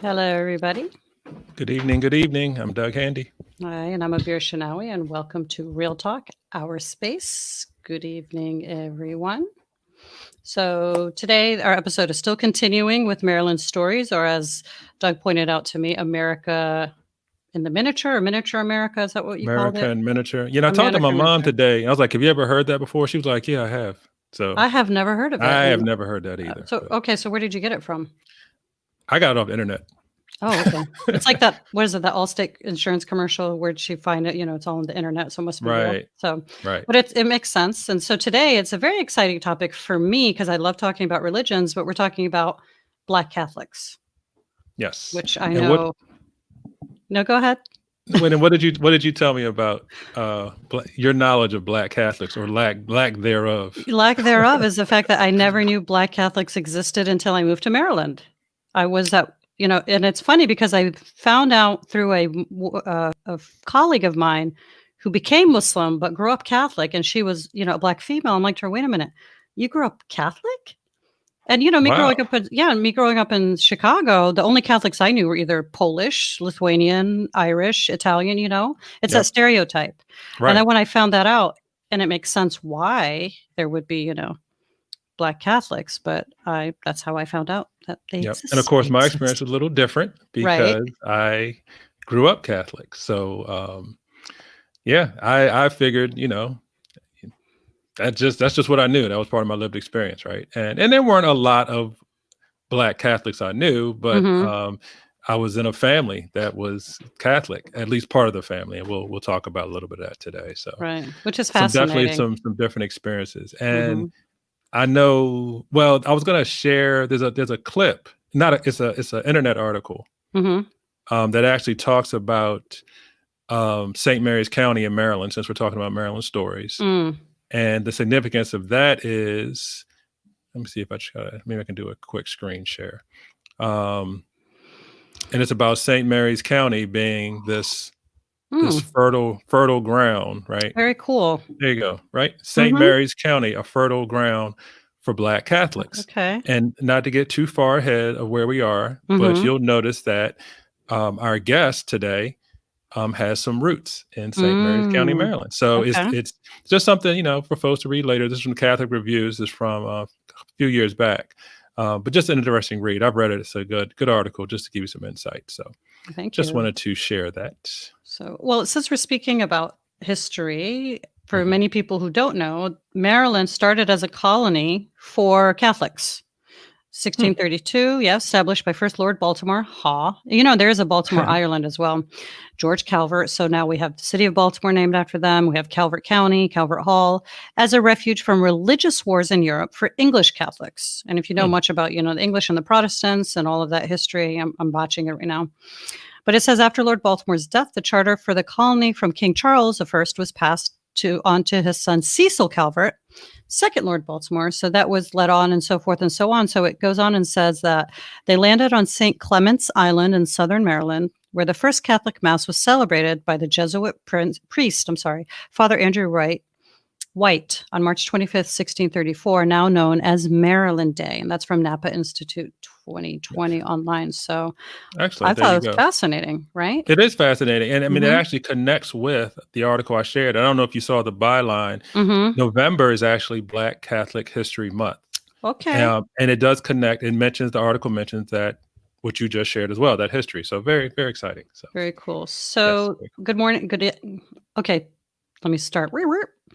Hello, everybody. Good evening. Good evening. I'm Doug Handy. Hi, and I'm Abir Shinawi, and welcome to Real Talk, Our Space. Good evening, everyone. So today, our episode is still continuing with Maryland stories, or as Doug pointed out to me, America in the miniature, or miniature America. Is that what you called America it? in miniature. I talked to my America mom miniature. today. I was like, "Have you ever heard that before?" She was like, "Yeah, I have." So I have never heard of it. I have And, never heard that either. so, But okay, so where did you get it from? I got it off the internet. Oh, okay. It's like that. What is it? That Allstate insurance commercial. Where'd she find it? It's all on the internet, so it must be real. Right. So, Right. but it makes sense. And so today, it's a very exciting topic for me because I love talking about religions. But we're talking about Black Catholics, Yes. which I And what? know. No, go ahead. What did you tell me about your knowledge of Black Catholics or lack thereof? Lack thereof is the fact that I never knew Black Catholics existed until I moved to Maryland. I was at and it's funny because I found out through a colleague of mine who became Muslim but grew up Catholic, and she was a Black female. I'm like to her, wait a minute, you grew up Catholic? And Wow. me growing up in Chicago, the only Catholics I knew were either Polish, Lithuanian, Irish, Italian. It's that Yep. stereotype. And Right. then when I found that out, and it makes sense why there would be Black Catholics, but that's how I found out that they Yep. And of exist. course, They my experience exist. was a little different Right. because I grew up Catholic. So yeah, I figured, that's just what I knew. That was part of my lived experience, right? And there weren't a lot of Black Catholics I knew, but Mhm. I was in a family that was Catholic, at least part of the family, and we'll talk about a little bit of that today. So Right. Which is definitely fascinating. some different experiences, and Mhm. I know. Well, I was gonna share. There's a clip. Not a, it's an internet article Mhm. that actually talks about St. Mary's County in Maryland, since we're talking about Maryland stories. Mm. And the significance of that is, let me see if maybe I can do a quick screen share. Um, and it's about St. Mary's County being this Mm. fertile ground, right? Very cool. There you go, right? St. Mhm. Mary's County, a fertile ground for Black Catholics. Okay. And not to get too far ahead of where we are, but Mhm. you'll notice that our guest today has some roots in St. Mary's County, Mm. Maryland. So Okay. it's just something, for folks to read later. This is from Catholic Reviews. This is from a few years back. But just an interesting read. I've read it. It's a good article just to give you some insight. So Thank just you. wanted to share that. So, well, since we're speaking about history, for Mhm. many people who don't know, Maryland started as a colony for Catholics. Hmm. 1632, yeah, established by First Lord Baltimore. There is a Baltimore, Ireland as well. George Calvert. So now we have the city of Baltimore named after them. We have Calvert County, Calvert Hall, as a refuge from religious wars in Europe for English Catholics. And if you know Hmm. much about, the English and the Protestants and all of that history, I'm botching it right now. But it says after Lord Baltimore's death, the charter for the colony from King Charles I was passed on to his son Cecil Calvert, second Lord Baltimore. So that was led on and so forth and so on. So it goes on and says that they landed on St. Clement's Island in southern Maryland, where the first Catholic Mass was celebrated by the Jesuit priest, Father Andrew White on March 25th, 1634, now known as Maryland Day. And that's from Napa Institute 2020 online. So I Excellent. There thought you it was go. fascinating, right? It is fascinating. And I mean, it Mhm. actually connects with the article I shared. I don't know if you saw the byline. Mhm. November is actually Black Catholic History Month. Okay. And it does connect. The article mentions that what you just shared as well, that history. So very, very exciting. So Very cool. yes. So, good morning. Okay, let me start. Very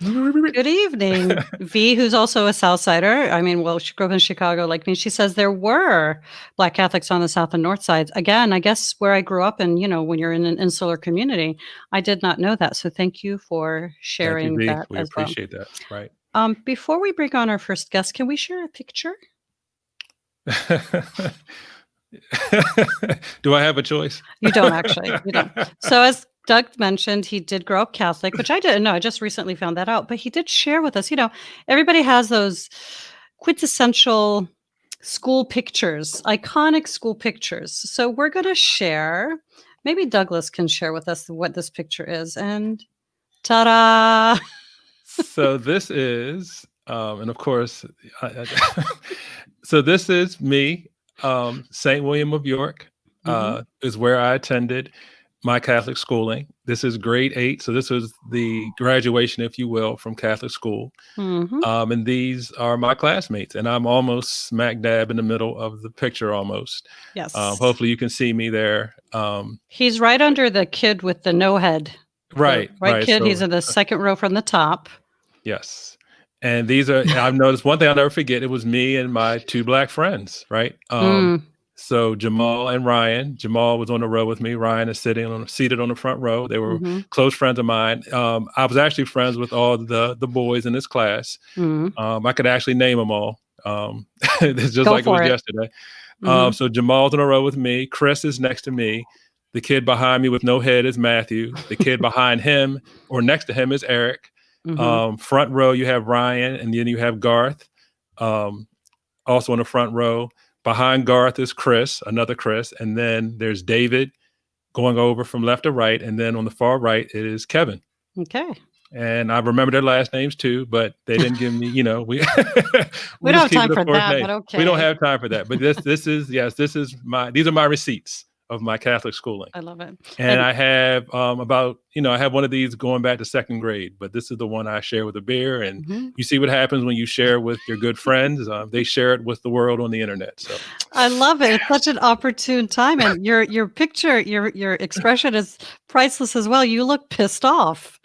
Good evening, V, who's also a Southsider. I mean, well, she grew up in Chicago like me. She says there were Black Catholics on the South and North sides. Again, I guess where I grew up, and when you're in an insular community, I did not know that. So thank you for Thank you, sharing B. that We as well. appreciate that. Right. Before we bring on our first guest, can we share a picture? Do I have a choice? You don't actually. You don't. So as Doug mentioned, he did grow up Catholic, which I didn't know. I just recently found that out. But he did share with us, everybody has those quintessential school pictures, iconic school pictures. So we're going to share. Maybe Douglas can share with us what this picture is. And ta-da! So this is, and of course, so this is me, St. William of York. Hmm. is where I attended my Catholic schooling. This is grade 8, so this was the graduation, if you will, from Catholic school. Hmm. And these are my classmates, and I'm almost smack dab in the middle of the picture almost. Yes. Hopefully you can see me there. He's right under the kid with the no head. The Right, right right. kid. He's So in the second row from the top. yes. And these are, I've noticed one thing I'll never forget. It was me and my 2 black friends, right? Mm. So Jamal and Ryan. Jamal was on the row with me. Ryan is seated on the front row. They were Hmm. close friends of mine. I was actually friends with all the boys in this class. Mm. I could actually name them all. It's just Go like it was for it. yesterday. Hmm. So Jamal's on a row with me. Chris is next to me. The kid behind me with no head is Matthew. The kid behind him or next to him is Eric. Hmm. Front row, you have Ryan, and then you have Garth. Um, Also in the front row. Behind Garth is Chris, another Chris. And then there's David going over from left to right. And then on the far right, it is Kevin. Okay. And I remember their last names too, but they didn't give me, we We we'll don't just have keep time it a for first that, name. but We don't okay. have time for that. But this is yes, these are my receipts of my Catholic schooling. I love it. And I have I have one of these going back to second grade, but this is the one I share with a beer. And Mhm. you see what happens when you share with your good friends. They share it with the world on the internet. So I love it. It's such an opportune time, and your picture, your expression is priceless as well. You look pissed off.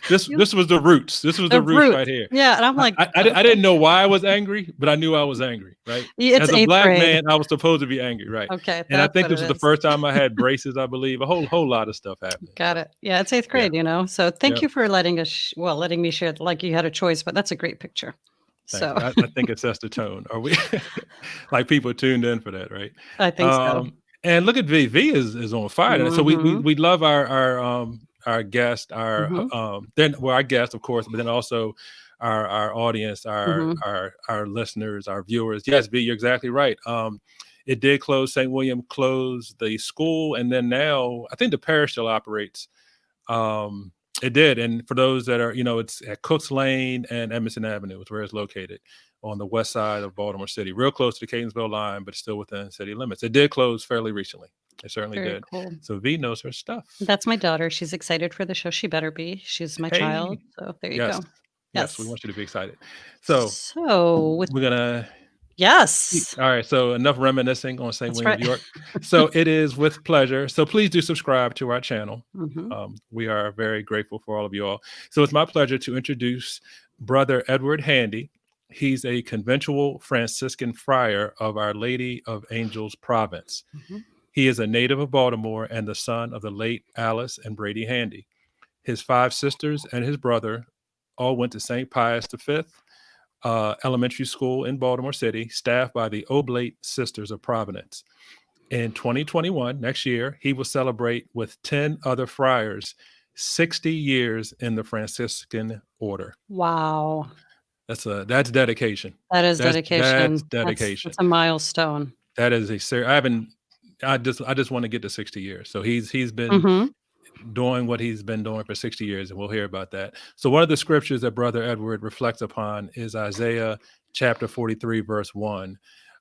You this was the roots. This was the the roots right roots. here. Yeah, and I'm like, I okay. didn't know why I was angry, but I knew I was angry, right? It's As a eighth black grade. man, I was supposed to be angry, right? Okay, And I that's think what this it was the is. first time I had braces, I believe. A whole lot of stuff happening. Got So it. Yeah, it's eighth yeah, grade, you know. So thank yeah. you for letting us, letting me share. Like you had a choice, but that's a great picture. Thank So you. I think it sets the tone. Are we like people tuned in for that, right? I think so. And look at V. V is on fire. So Hmm. we love our guest, Hmm. then our guest, of course, but then also our audience, Hmm. our listeners, our viewers. Yes, V, you're exactly right. It did close. St. William closed the school, and then now I think the parish still operates. Um, it did. And for those that are, it's at Cooks Lane and Emerson Avenue is where it's located on the west side of Baltimore City, real close to the Catonsville line, but still within city limits. It did close fairly recently. It certainly Very did. cool. So V knows her stuff. That's my daughter. She's excited for the show. She better be. She's my Hey, child. So there you yes, go. yes, we Yes. want you to be excited. So So with we're gonna yes, all right. So enough reminiscing on St. that's William of right. York. So it is with pleasure. So please do subscribe to our channel. Hmm. We are very grateful for all of you all. So it's my pleasure to introduce Brother Edward Handy. He's a conventual Franciscan friar of Our Lady of Angels province. Hmm. He is a native of Baltimore and the son of the late Alice and Brady Handy. His 5 sisters and his brother all went to St. Pius V elementary school in Baltimore City, staffed by the Oblate Sisters of Providence. In 2021, next year, he will celebrate with 10 other friars 60 years in the Franciscan order. Wow. That's dedication. That is That's dedication. That's dedication. a milestone. That is a serious. I just want to get to 60 years. So he's been Hmm. doing what he's been doing for 60 years, and we'll hear about that. So one of the scriptures that Brother Edward reflects upon is Isaiah chapter 43, verse 1.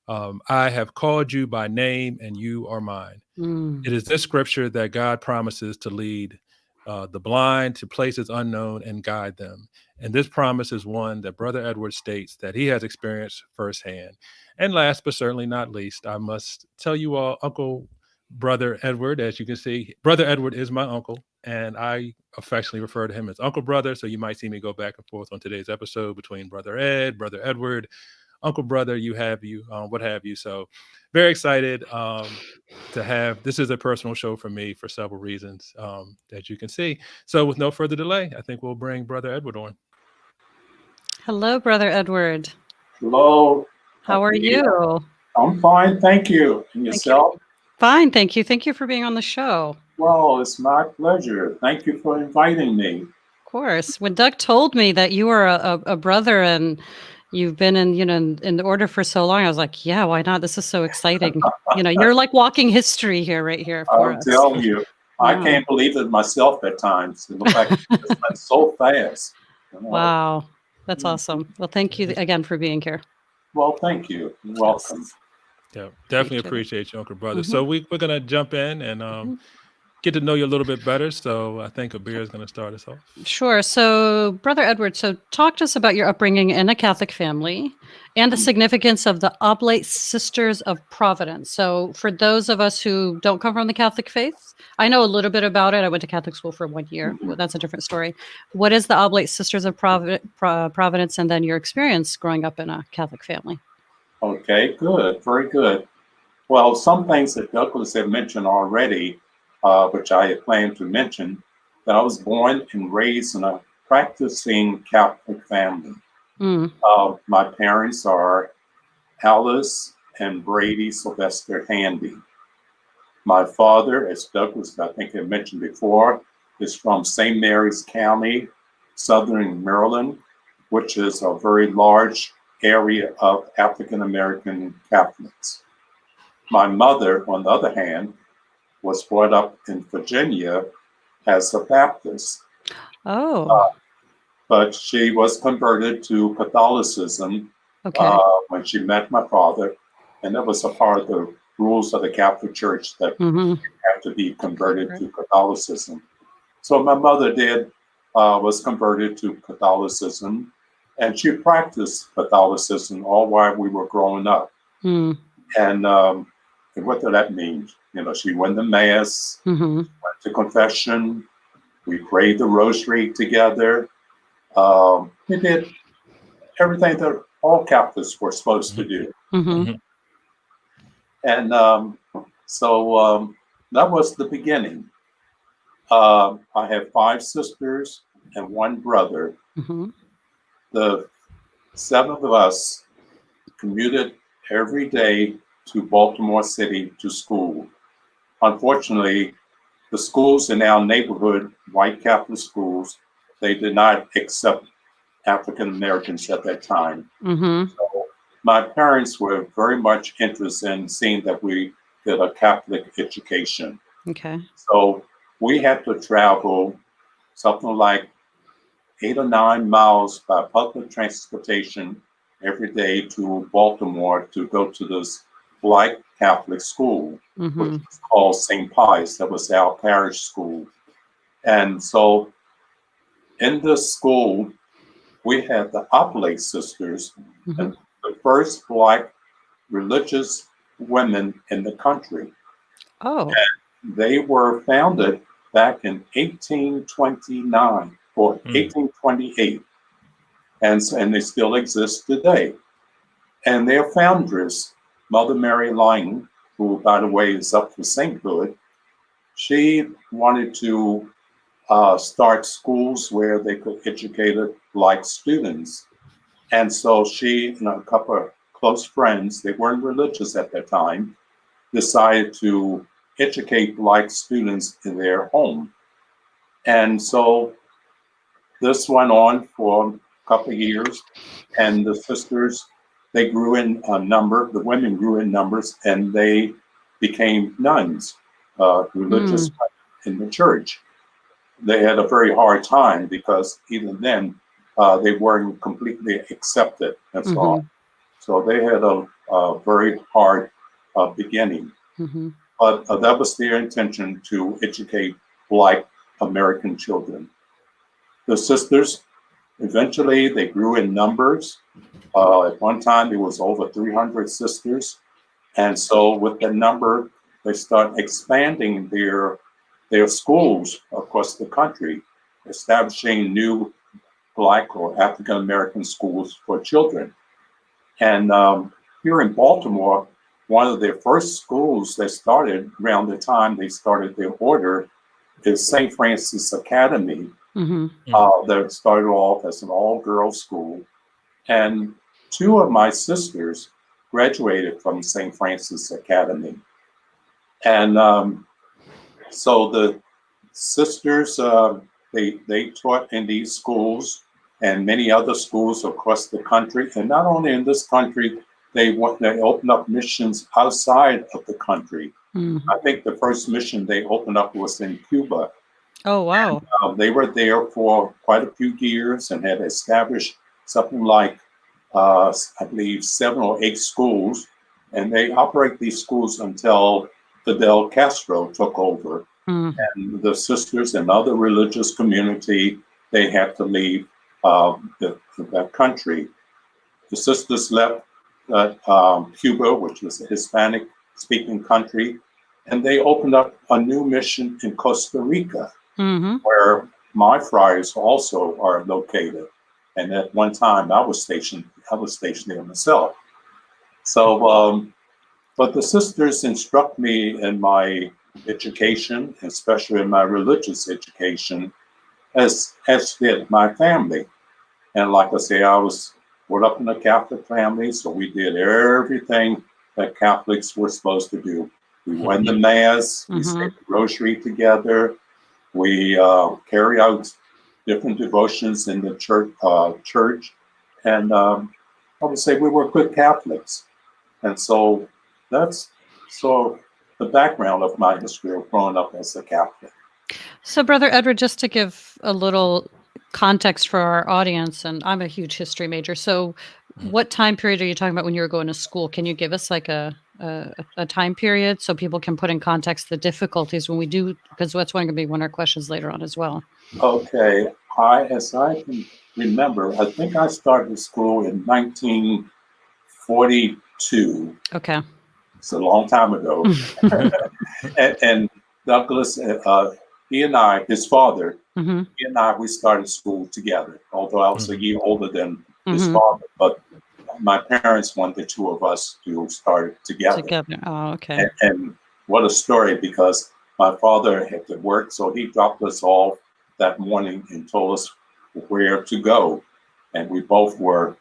I have called you by name, and you are mine. Mm. It is this scripture that God promises to lead the blind to places unknown and guide them. And this promise is one that Brother Edward states that he has experienced firsthand. And last but certainly not least, I must tell you all, Brother Edward, as you can see, Brother Edward is my uncle, and I affectionately refer to him as Uncle Brother. So you might see me go back and forth on today's episode between Brother Ed, Brother Edward, Uncle Brother, what have you. So very excited to have, this is a personal show for me for several reasons that you can see. So with no further delay, I think we'll bring Brother Edward on. Hello, Brother Edward. Hello. How are Yeah, you? I'm fine, thank you. And Thank you. yourself? Fine, thank you. Thank you for being on the show. Well, it's my pleasure. Thank you for inviting me. Of course. When Doug told me that you were a brother and you've been in the order for so long, I was like, yeah, why not? This is so exciting. You're like walking history here, right here for I'll us. tell you, I Yeah. can't believe it myself at times. It looks like it just went so fast. Wow. That's awesome. Well, thank you again for being here. Well, thank you. You're welcome. Yes. Yeah, definitely Appreciate it. appreciate you, Uncle Brother. Mhm, So we're gonna jump in and mhm. get to know you a little bit better. So I think Abir is gonna start us off. Sure. So, Brother Edward, so talk to us about your upbringing in a Catholic family and the significance of the Oblate Sisters of Providence. So, for those of us who don't come from the Catholic faith, I know a little bit about it. I went to Catholic school for 1 year. Well, that's a different story. What is the Oblate Sisters of Providence, and then your experience growing up in a Catholic family? Okay, good, very good. Well, some things that Douglas had mentioned already, which I had planned to mention, that I was born and raised in a practicing Catholic family. Mm, My parents are Alice and Brady Sylvester Handy. My father, as Douglas, I think, had mentioned before, is from St. Mary's County, Southern Maryland, which is a very large area of African American Catholics. My mother, on the other hand, was brought up in Virginia as a Baptist, oh, uh, but she was converted to Catholicism okay. when she met my father, and that was a part of the rules of the Catholic Church that Mm-hmm. have to be converted to Catholicism. So my mother was converted to Catholicism, and she practiced Catholicism all while we were growing up. Mm, And what did that mean? You know, she went to mass, mm-hmm. went to confession. We prayed the rosary together. We did everything that all Catholics were supposed to Mhm, do. Mm-hmm. mhm, And that was the beginning. I have 5 sisters and 1 brother. Mm-hmm. The 7 of us commuted every day to Baltimore City to school. Unfortunately, the schools in our neighborhood, white Catholic schools, they did not accept African Americans at that time. Mm-hmm. So my parents were very much interested in seeing that we did a Catholic education. Okay. So we had to travel something like 8 or 9 miles by public transportation every day to Baltimore to go to this Black Catholic school, which Mm-hmm. was called St. Pius. That was our parish school. And so in this school, we had the Oblate Sisters, Mm-hmm. and the first Black religious women in the country. Oh. They were founded back in 1829 or mm, 1828, and they still exist today. And their foundress, Mother Mary Lang, who, by the way, is up for sainthood, she wanted to start schools where they could educate like students. And so she and a couple of close friends, they weren't religious at that time, decided to educate Black students in their home. And so this went on for a couple of years, and the sisters, they grew in number, the women grew in numbers, and they became nuns, religious Mm. in the church. They had a very hard time because even then they weren't completely accepted and so on. Mm-hmm. So they had a very hard beginning. Mm-hmm. But that was their intention to educate Black American children. The sisters, eventually, they grew in numbers. At one time, there was over 300 sisters. And so with that number, they start expanding their schools across the country, establishing new Black or African American schools for children. And here in Baltimore, one of their first schools that started around the time they started their order is St. Francis Academy, Mm-hmm. mm, that started off as an all-girls school. And 2 of my sisters graduated from St. Francis Academy. And so the sisters, they taught in these schools and many other schools across the country. And not only in this country, they opened up missions outside of the country. Mm-hmm. I think the first mission they opened up was in Cuba. Oh, wow. They were there for quite a few years and had established something like, I believe, 7 or 8 schools. and they operate these schools until Fidel Castro took over. Mm. And the sisters and other religious community, they had to leave that country. The sisters left Cuba, which was a Hispanic-speaking country, and they opened up a new mission in Costa Rica, Hmm. where my friars also are located. And at one time, I was stationed there myself. So, but the sisters instruct me in my education, especially in my religious education, as did my family. And like I say, I was brought up in a Catholic family, so we did everything that Catholics were supposed to do. We went to Mass, we said the rosary together, we carry out different devotions in the church, and I would say we were good Catholics. And so that's the background of my history of growing up as a Catholic. So, Brother Edward, just to give a little context for our audience, and I'm a huge history major. So, what time period are you talking about when you were going to school? Can you give us like a time period so people can put in context the difficulties when we do, because that's going to be one of our questions later on as well. Okay, as I can remember, I think I started school in 1942. Okay. It's a long time ago. and Douglas, he and I, his father, Mm-hmm. he and I, we started school together, although I was a year older than his Mm-hmm. father. But my parents wanted the two of us to start together. Oh, okay. And what a story, because my father had to work, so he dropped us off that morning and told us where to go. And we both were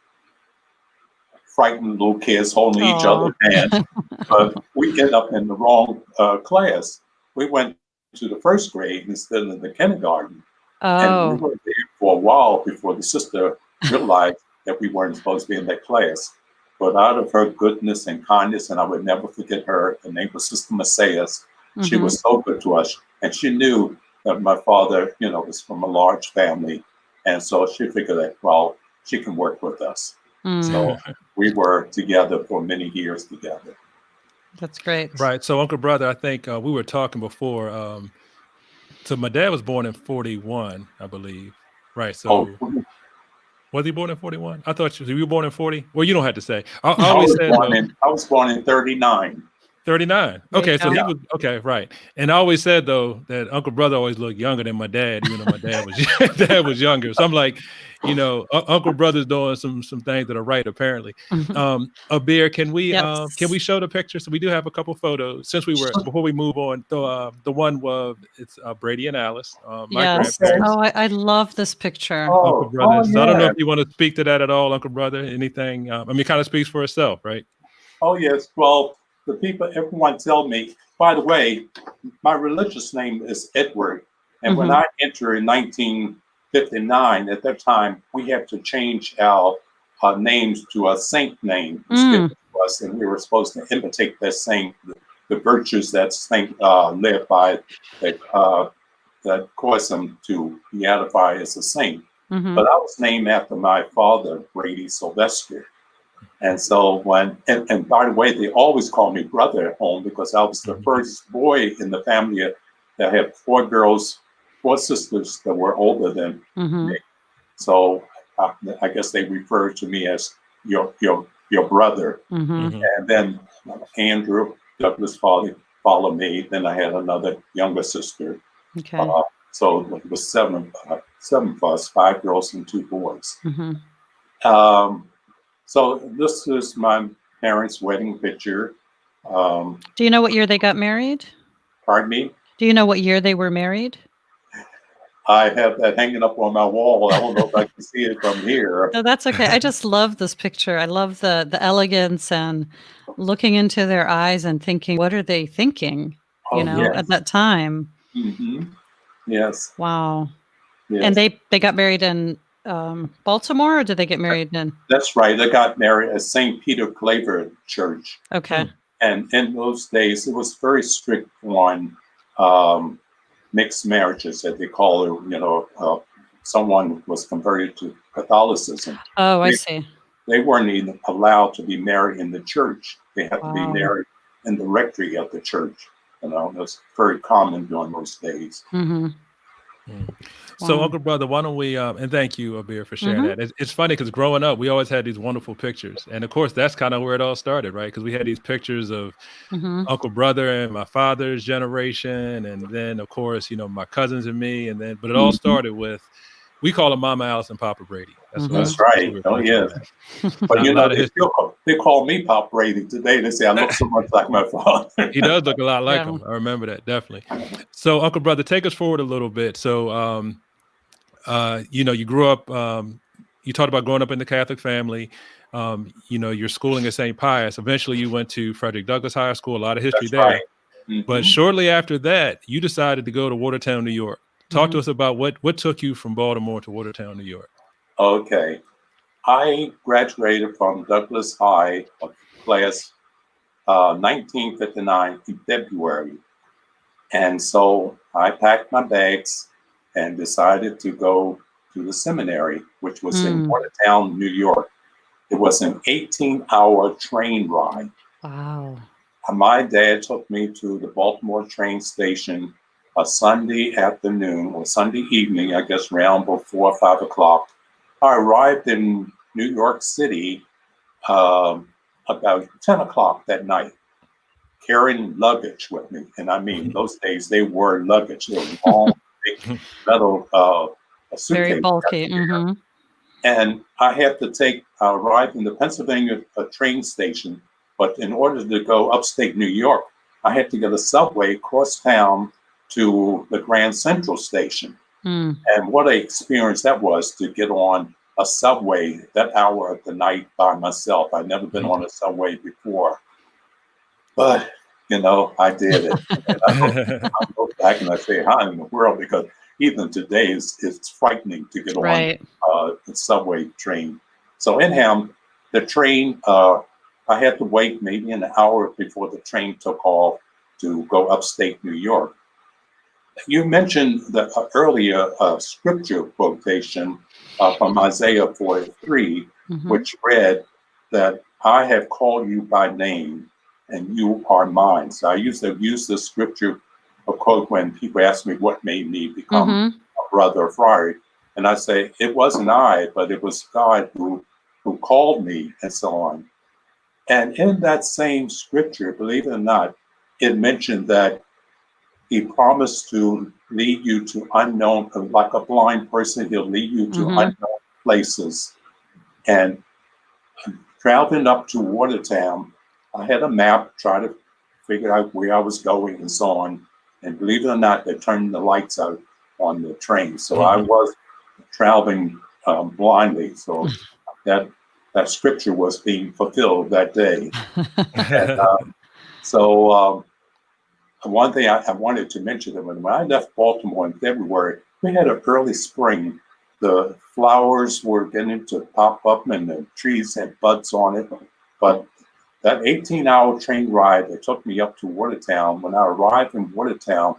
frightened little kids holding each other's hands, but we ended up in the wrong class. We went to the first grade instead of the kindergarten. And we were there for a while before the sister realized that we weren't supposed to be in that class. But out of her goodness and kindness, and I would never forget her, the name was Sister Macias. She was so good to us. And she knew that my father, was from a large family. And so she figured that, well, she can work with us. So we were together for many years together. That's great. Right. So, Uncle Brother, I think we were talking before. So my dad was born in 41, I believe. Right. So was he born in 41? I thought you were born in 40. Well, you don't have to say. I was born in 39. 39. Okay, so he was okay, right. And I always said though that Uncle Brother always looked younger than my dad, even though my dad was younger. So I'm like, Uncle Brother's doing some things that are right apparently. Abir, can we show the picture? So we do have a couple photos since we were before we move on. The one was it's Brady and Alice, my grandparents. Oh, I love this picture. Uncle Brother. So I don't know if you want to speak to that at all, Uncle Brother. Anything? It kind of speaks for itself, right? Oh yes. Well, everyone tell me, by the way, my religious name is Edward. And when I entered in 1959, at that time, we had to change our names to a saint name given to us. And we were supposed to imitate that saint, the virtues that saint lived by that caused him to beatify as a saint. But I was named after my father, Brady Sylvester. And so and by the way, they always called me brother at home because I was the first boy in the family that had four sisters that were older than me. So I guess they referred to me as your brother. And then Andrew, Douglas followed me. Then I had another younger sister. Okay. So it was seven of us, 5 girls and 2 boys. So this is my parents' wedding picture. Do you know what year they got married? Pardon me? Do you know what year they were married? I have that hanging up on my wall. I don't know if I can see it from here. No, that's okay. I just love this picture. I love the elegance and looking into their eyes and thinking, what are they thinking? At that time. Yes. Wow. Yes. And they got married in Baltimore, or did they get married in? That's right. They got married at St. Peter Claver Church. Okay. And in those days, it was very strict on mixed marriages, as they call it. Someone was converted to Catholicism. Oh, I see. they weren't even allowed to be married in the church. They had to be Wow. married in the rectory of the church. That's very common during those days. Mm-hmm. So, Wow. Uncle Brother, why don't we? And thank you, Abir, for sharing Mm-hmm. that. It's funny because growing up, we always had these wonderful pictures, and of course, that's kind of where it all started, right? Because we had these pictures of Mm-hmm. Uncle Brother and my father's generation, and then of course, my cousins and me, and then, but it all Mhm. started with, we call him Mama Alice and Papa Brady. That's Mm-hmm. That's that's what right. we Oh, refer to yeah. them as. But A lot of history. they call me Pop Brady today. They say I look so much like my father. He does look a lot like Yeah. him. I remember that, definitely. So, Uncle Brother, take us forward a little bit. So, you grew up. You talked about growing up in the Catholic family. Your schooling at St. Pius. Eventually, you went to Frederick Douglass High School. A lot of history That's right. there. But Mhm. shortly after that, you decided to go to Watertown, New York. Talk to Mhm. us about what took you from Baltimore to Watertown, New York. Okay. I graduated from Douglas High of class 1959 in February. And so I packed my bags and decided to go to the seminary, which was in Mm. Watertown, New York. It was an 18-hour train ride. Wow. My dad took me to the Baltimore train station a Sunday afternoon or Sunday evening, I guess around before 5 o'clock. I arrived in New York City about 10 o'clock that night, carrying luggage with me. And I mean, those days they were luggage. They were long, big metal Very suitcase. bulky. Mm-hmm. And I had to arrive in the Pennsylvania train station. But in order to go upstate New York, I had to get a subway across town to the Grand Central Station. Mm. And what an experience that was to get on a subway that hour of the night by myself. I'd never been on a subway before. But, I did it. And I look back and I say, how in the world? Because even today, it's frightening to get on Right. the subway train. So anyhow, the train, I had to wait maybe an hour before the train took off to go upstate New York. You mentioned the earlier scripture quotation from Isaiah 43, Mm-hmm. which read that I have called you by name and you are mine. So I used to use this scripture quote when people ask me what made me become Mm-hmm. a brother of Friar. And I say, it wasn't I, but it was God who called me and so on. And in that same scripture, believe it or not, it mentioned that he promised to lead you to unknown, like a blind person, he'll lead you to Mm-hmm. unknown places. And traveling up to Watertown, I had a map, try to figure out where I was going and so on. And believe it or not, they turned the lights out on the train. So I was traveling blindly. So that scripture was being fulfilled that day. And so one thing I wanted to mention that when I left Baltimore in February, we had an early spring. The flowers were beginning to pop up and the trees had buds on it. But that 18-hour train ride that took me up to Watertown, when I arrived in Watertown,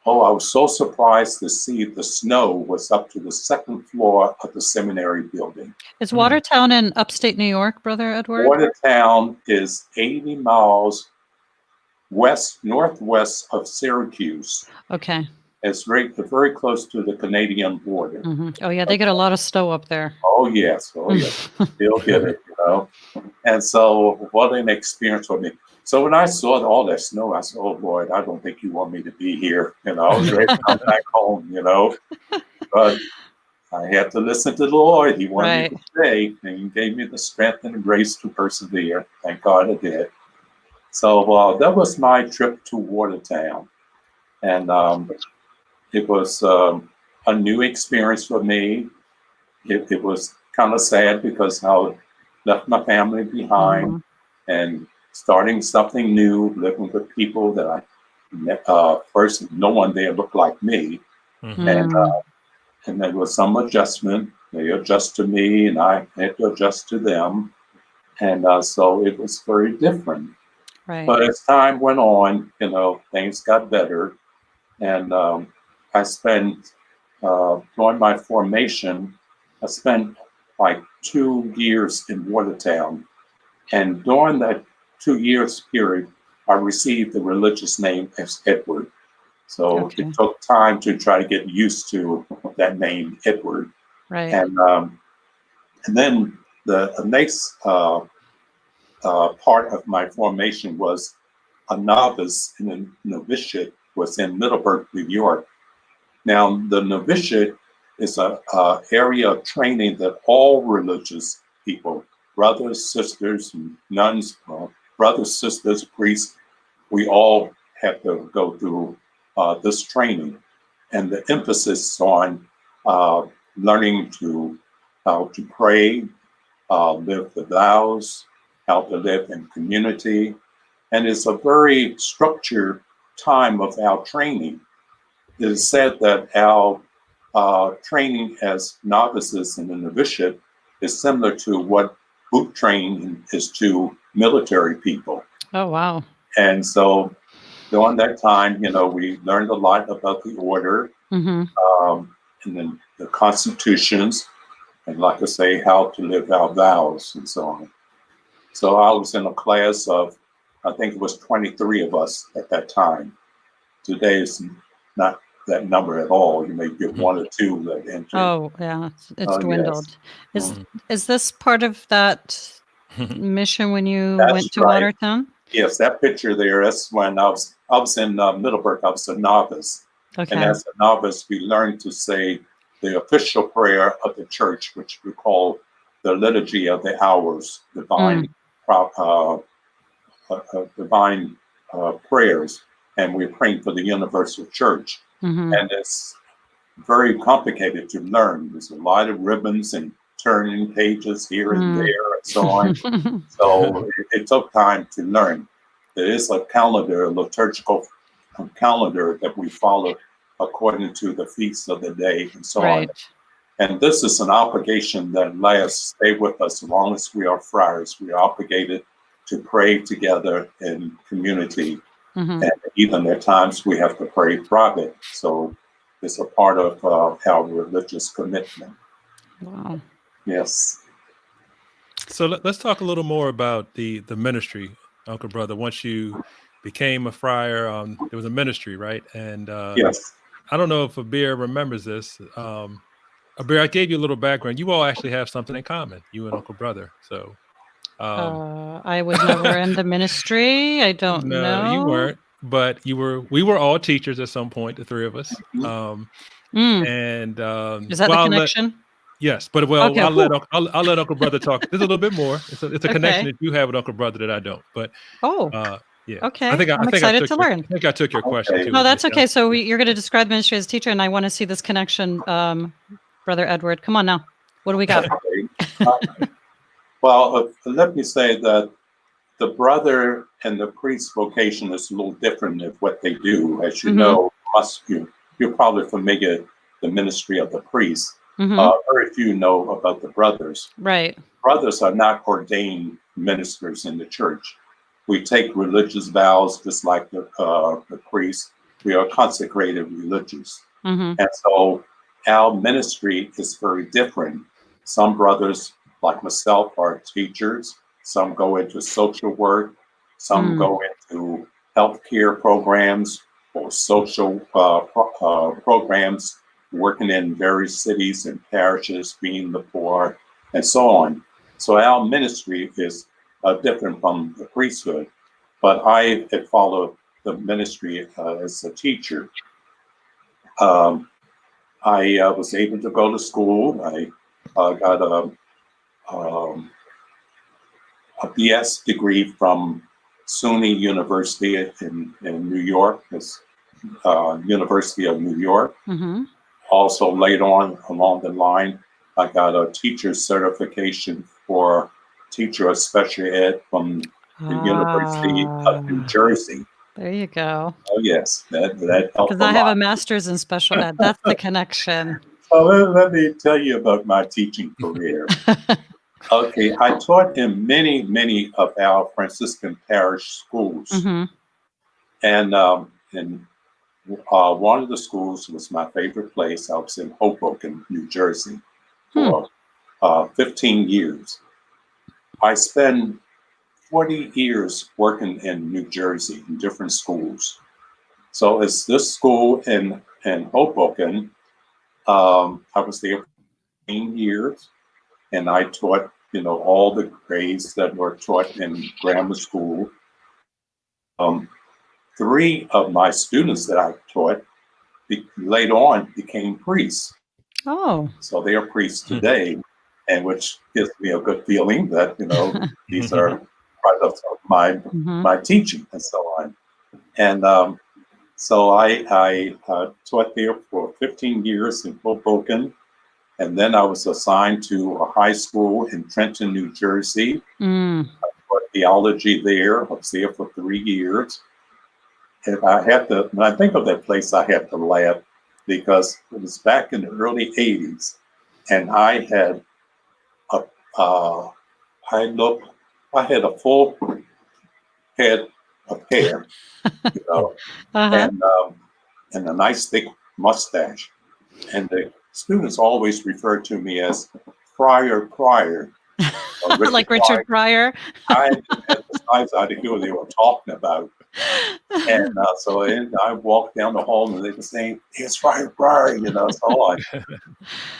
I was so surprised to see the snow was up to the second floor of the seminary building. Is Watertown in upstate New York, Brother Edward? Watertown is 80 miles northwest of Syracuse. Okay. It's very close to the Canadian border. Mm-hmm. Oh, yeah. They get a lot of snow up there. Oh, yes. Still get it, And so what an experience for me. So when I saw all that snow, I said, oh, Lord, I don't think you want me to be here. I was ready to come back home, But I had to listen to the Lord. He wanted me to stay, and he gave me the strength and the grace to persevere. Thank God I did. So that was my trip to Watertown. And it was a new experience for me. It was kind of sad because I left my family behind and starting something new, living with people that I met. First, no one there looked like me. And there was some adjustment. They adjust to me and I had to adjust to them. And so it was very different. Right. But as time went on, things got better. And I spent, during my formation, I spent like 2 years in Watertown. And during that 2 years period, I received the religious name as Edward. So Okay. it took time to try to get used to that name, Edward. Right. And then the next part of my formation was a novice in a novitiate, was in Middleburg, New York. Now, the novitiate is a area of training that all religious people, brothers, sisters, nuns, brothers, sisters, priests, we all have to go through this training. And the emphasis on learning how to pray, live the vows, how to live in community. And it's a very structured time of our training. It is said that our training as novices in the novitiate is similar to what boot training is to military people. Oh, wow. And so during that time, we learned a lot about the order, and then the constitutions, and like I say, how to live our vows and so on. So I was in a class of, I think it was 23 of us at that time. Today is not that number at all. You may get one or two that enter. Oh, yeah. It's dwindled. Yes. Is this part of that mission when you That's went to right. Watertown? Yes, that picture there, that's when I was in Middleburg. I was a novice. Okay. And as a novice, we learned to say the official prayer of the church, which we call the Liturgy of the Hours, divine prayers. And we're praying for the universal church. And it's very complicated to learn. There's a lot of ribbons and turning pages here and there and so on. So it took time to learn. There is a calendar, a liturgical calendar that we follow according to the feasts of the day and so on. And this is an obligation that lasts, stay with us as long as we are friars. We are obligated to pray together in community. And even at times we have to pray private. So it's a part of our religious commitment. Wow. Yes. So let's talk a little more about the ministry, Uncle Brother. Once you became a friar, there was a ministry, right? And Yes. I don't know if Abir remembers this. Abir, I gave you a little background. You all actually have something in common, you and Uncle Brother. So I was never in the ministry. I don't know. No, you weren't, but we were all teachers at some point, the three of us. And is that the connection? Yes, but Okay. I'll let Uncle Brother talk. There's a little bit more. It's a connection that you have with Uncle Brother that I don't. But yeah. Okay. I'm excited to learn. I think I took your question too. No, that's okay. So you're going to describe ministry as a teacher, and I want to see this connection, Brother Edward. Come on now. What do we got? Well, let me say that the brother and the priest vocation is a little different in what they do. As you know, you're probably familiar with the ministry of the priest. Very few know about the brothers. Right. Brothers are not ordained ministers in the church. We take religious vows just like the priest. We are consecrated religious. And so our ministry is very different. Some brothers, like myself, are teachers. Some go into social work. Some go into healthcare programs or social programs, working in various cities and parishes, feeding the poor, and so on. So our ministry is different from the priesthood. But I had followed the ministry as a teacher. I was able to go to school. I got a BS degree from SUNY University in New York, University of New York. Also, later on along the line, I got a teacher's certification for teacher of special ed from the University of New Jersey. There you go. Oh, yes, that helped. Because I have a master's in special ed. That's the connection. So let me tell you about my teaching career. Okay, I taught in many of our Franciscan parish schools. And one of the schools was my favorite place. I was in Hoboken, New Jersey, for 15 years. I spent 40 years working in New Jersey in different schools. So it's this school in Hoboken. I was there for 15 years, and I taught, all the grades that were taught in grammar school. 3 of my students that I taught later on became priests. Oh. So they are priests today, and which gives me a good feeling that, these are products of my teaching and so on. And so I taught there for 15 years in Hoboken, and then I was assigned to a high school in Trenton, New Jersey. I taught theology there. I was there for 3 years. And when I think of that place, I have to laugh because it was back in the early 80s, and I had a full head of hair, and a nice thick mustache. And the students always referred to me as Friar Prior. Like Richard Pryor. I didn't have the size idea what they were talking about. And so I walked down the hall and they were saying, "It's Friar Prior," so on.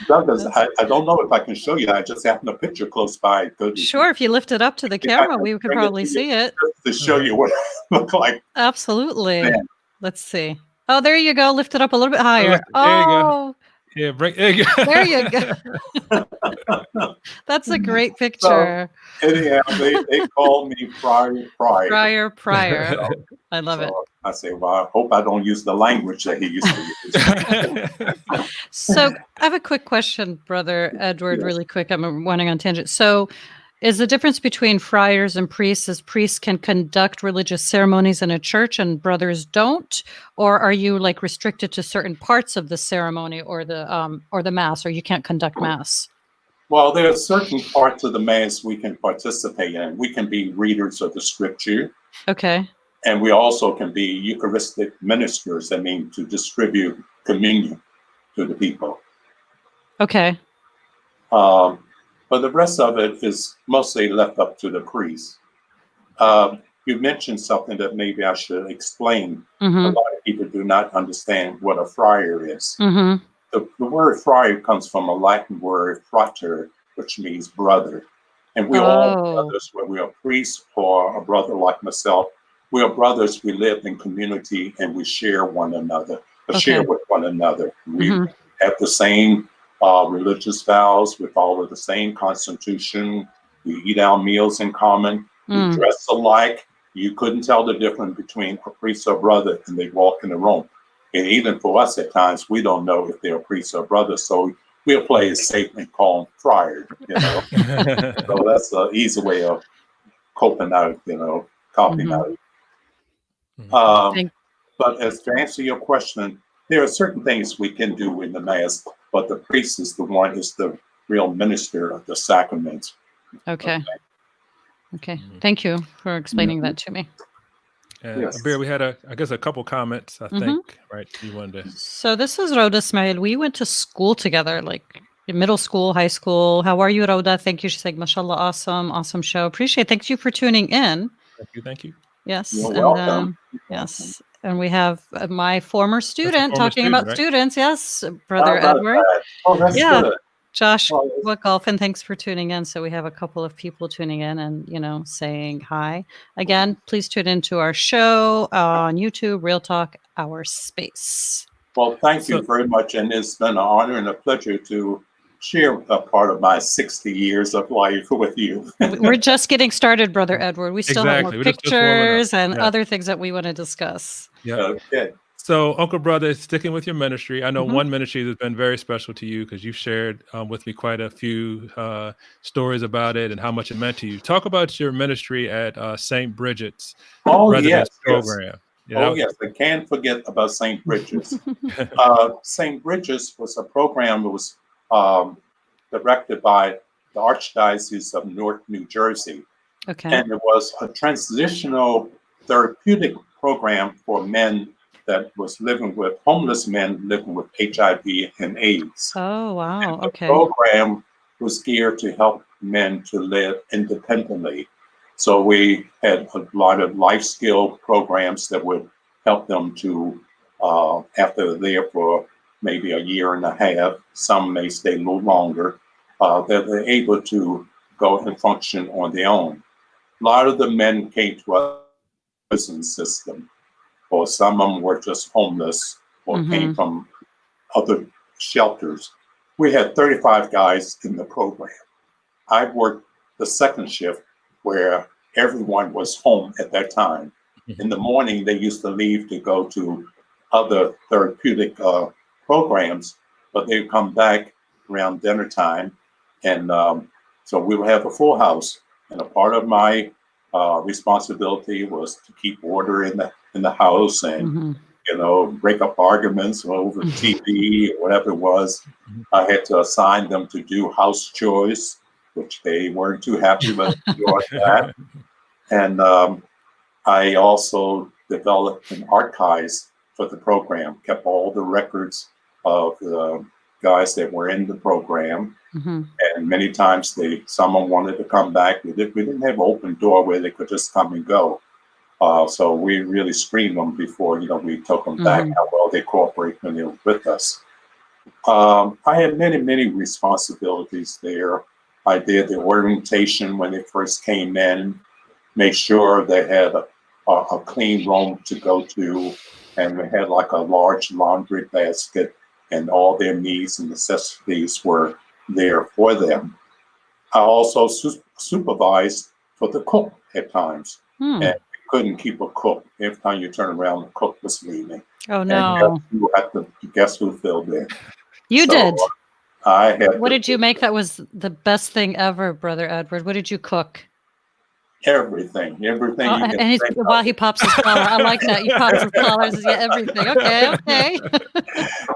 Douglas, I don't know if I can show you. I just happened a picture close by. Sure, if you lift it up to the camera, we could probably see it. Just to show you what I look like. Absolutely. Man. Let's see. Oh, there you go. Lift it up a little bit higher. There you go. Yeah, there you go. That's a great picture. So, anyhow, they called me Friar Prior. Friar Prior. I love it. I say, well, I hope I don't use the language that he used to use. So I have a quick question, Brother Edward, really quick. I'm running on tangent. So is the difference between friars and priests is priests can conduct religious ceremonies in a church and brothers don't? Or are you like restricted to certain parts of the ceremony or the mass, or you can't conduct mass? Well, there are certain parts of the mass we can participate in. We can be readers of the scripture. Okay. And we also can be Eucharistic ministers, to distribute communion to the people. Okay. But the rest of it is mostly left up to the priest. You mentioned something that maybe I should explain. A lot of people do not understand what a friar is. The word friar comes from a Latin word frater, which means brother. And we're all brothers, whether we are priests or a brother like myself. We are brothers. We live in community and we share one another, share with one another. We have the same religious vows. We follow the same constitution. We eat our meals in common. We dress alike. You couldn't tell the difference between a priest or brother, and they walk in the room. And even for us, at times, we don't know if they're priests or brothers. So we'll play it safe and call them friar. So that's an easy way of coping out. Copying out. But as to answer your question, there are certain things we can do in the mass, but the priest is the real minister of the sacraments. Okay. Thank you for explaining that to me. Yes. Abir, we had I guess a couple comments, I think, right? You wanted to. So this is Rhoda Ismail. We went to school together, like in middle school, high school. How are you, Rhoda? Thank you. She's like, mashallah, awesome show. Appreciate it. Thank you for tuning in. Thank you. Yes. You're welcome. Yes. And we have my former student talking about students. Yes, Brother Edward. Oh, that's good. Josh Golfin, thanks for tuning in. So we have a couple of people tuning in and, saying hi. Again, please tune into our show on YouTube, Real Talk, Our Space. Well, thank you very much. And it's been an honor and a pleasure to share a part of my 60 years of life with you. We're just getting started, Brother Edward. We still have more pictures and other things that we want to discuss. Yeah. Okay. So, Uncle Brother, sticking with your ministry, I know one ministry that's been very special to you because you've shared with me quite a few stories about it and how much it meant to you. Talk about your ministry at St. Bridget's residence program. Yes, I can't forget about St. Bridget's. St. Bridget's was a program that was directed by the Archdiocese of Newark, New Jersey. Okay. And it was a transitional therapeutic program for men that was homeless men living with HIV and AIDS. Oh, wow. Okay. The program was geared to help men to live independently. So we had a lot of life skill programs that would help them to, after they're there for maybe a year and a half, some may stay a little longer, that they're able to go and function on their own. A lot of the men came to our prison system, or some of them were just homeless or came from other shelters. We had 35 guys in the program. I worked the second shift where everyone was home at that time. In the morning, they used to leave to go to other therapeutic programs, but they'd come back around dinner time. And so we would have a full house. And a part of my responsibility was to keep order in the house and break up arguments over TV or whatever it was. I had to assign them to do house chores, which they weren't too happy with that. And I also developed an archives for the program, kept all the records of the guys that were in the program. And many times someone wanted to come back. We didn't have an open door where they could just come and go. So we really screened them before, we took them back, how well they cooperate when they were with us. I had many, many responsibilities there. I did the orientation when they first came in, made sure they had a clean room to go to, and we had like a large laundry basket, and all their needs and necessities were there for them. I also supervised for the cook at times, and we couldn't keep a cook. Every time you turn around, the cook was leaving. Oh no! And guess who filled in? You did. I had. What did you make that was the best thing ever, Brother Edward? What did you cook? Everything. And while he pops his collar, I like that. You pops his collar, says, yeah, everything. Okay.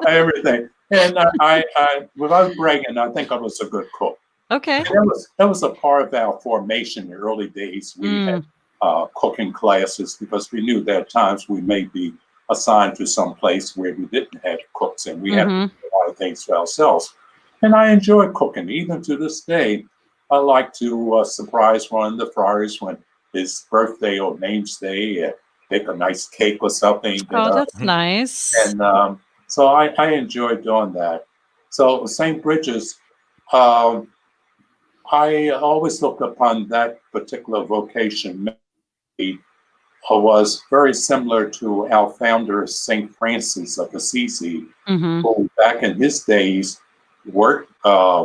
Everything. And I, without bragging, I think I was a good cook. Okay. That was a part of our formation in the early days. We had cooking classes because we knew there are times we may be assigned to some place where we didn't have cooks, and we had to do a lot of things for ourselves. And I enjoy cooking. Even to this day, I like to surprise one of the friars when his birthday or name's day, make a nice cake or something. Oh, that's nice. And so I enjoy doing that. So St. Bridget's, I always looked upon that particular vocation was very similar to our founder, St. Francis of Assisi, who back in his days worked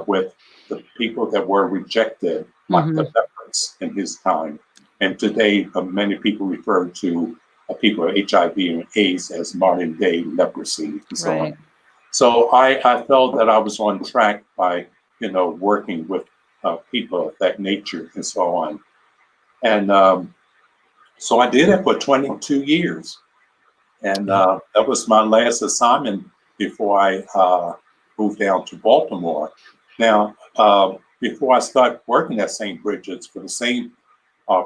with the people that were rejected, like the lepers in his time. And today, many people refer to people with HIV and AIDS as modern day leprosy and so on. So I felt that I was on track by, working with people of that nature and so on. And so I did it for 22 years. And that was my last assignment before I moved down to Baltimore. Now, before I started working at St. Bridget's for the same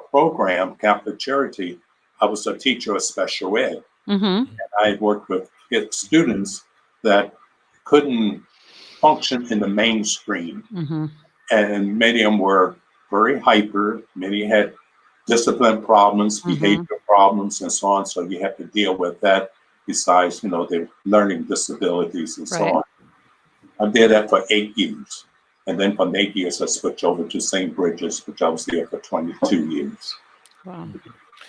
program, Catholic Charity, I was a teacher of special ed. And I worked with students that couldn't function in the mainstream. And many of them were very hyper. Many had discipline problems, behavior problems, and so on. So you have to deal with that besides, their learning disabilities and so on. I did that for 8 years. And then from 8 years, I switched over to St. Bridget's, which I was there for 22 years. Wow.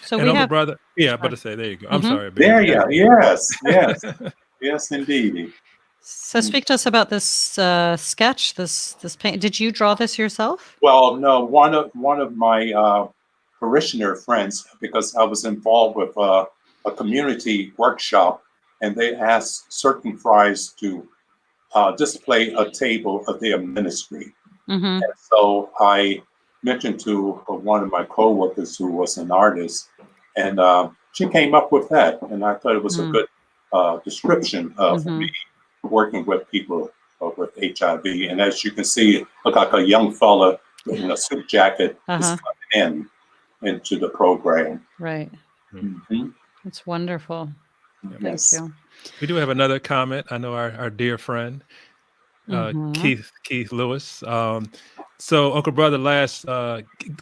So and we have have, brother. Yeah, but to say, there you go. I'm sorry. There you go. Yes. Yes, indeed. So speak to us about this sketch, this paint. Did you draw this yourself? Well, no, one of my parishioner friends, because I was involved with a community workshop, and they asked certain friars to display a table of their ministry. And so I mentioned to one of my coworkers who was an artist, and she came up with that, and I thought it was a good description of me working with people with HIV. And as you can see, look like a young fella in a suit jacket is coming into the program. Right. That's wonderful. Thank you. We do have another comment. I know our dear friend Mhm. Keith Lewis. So Uncle Brother,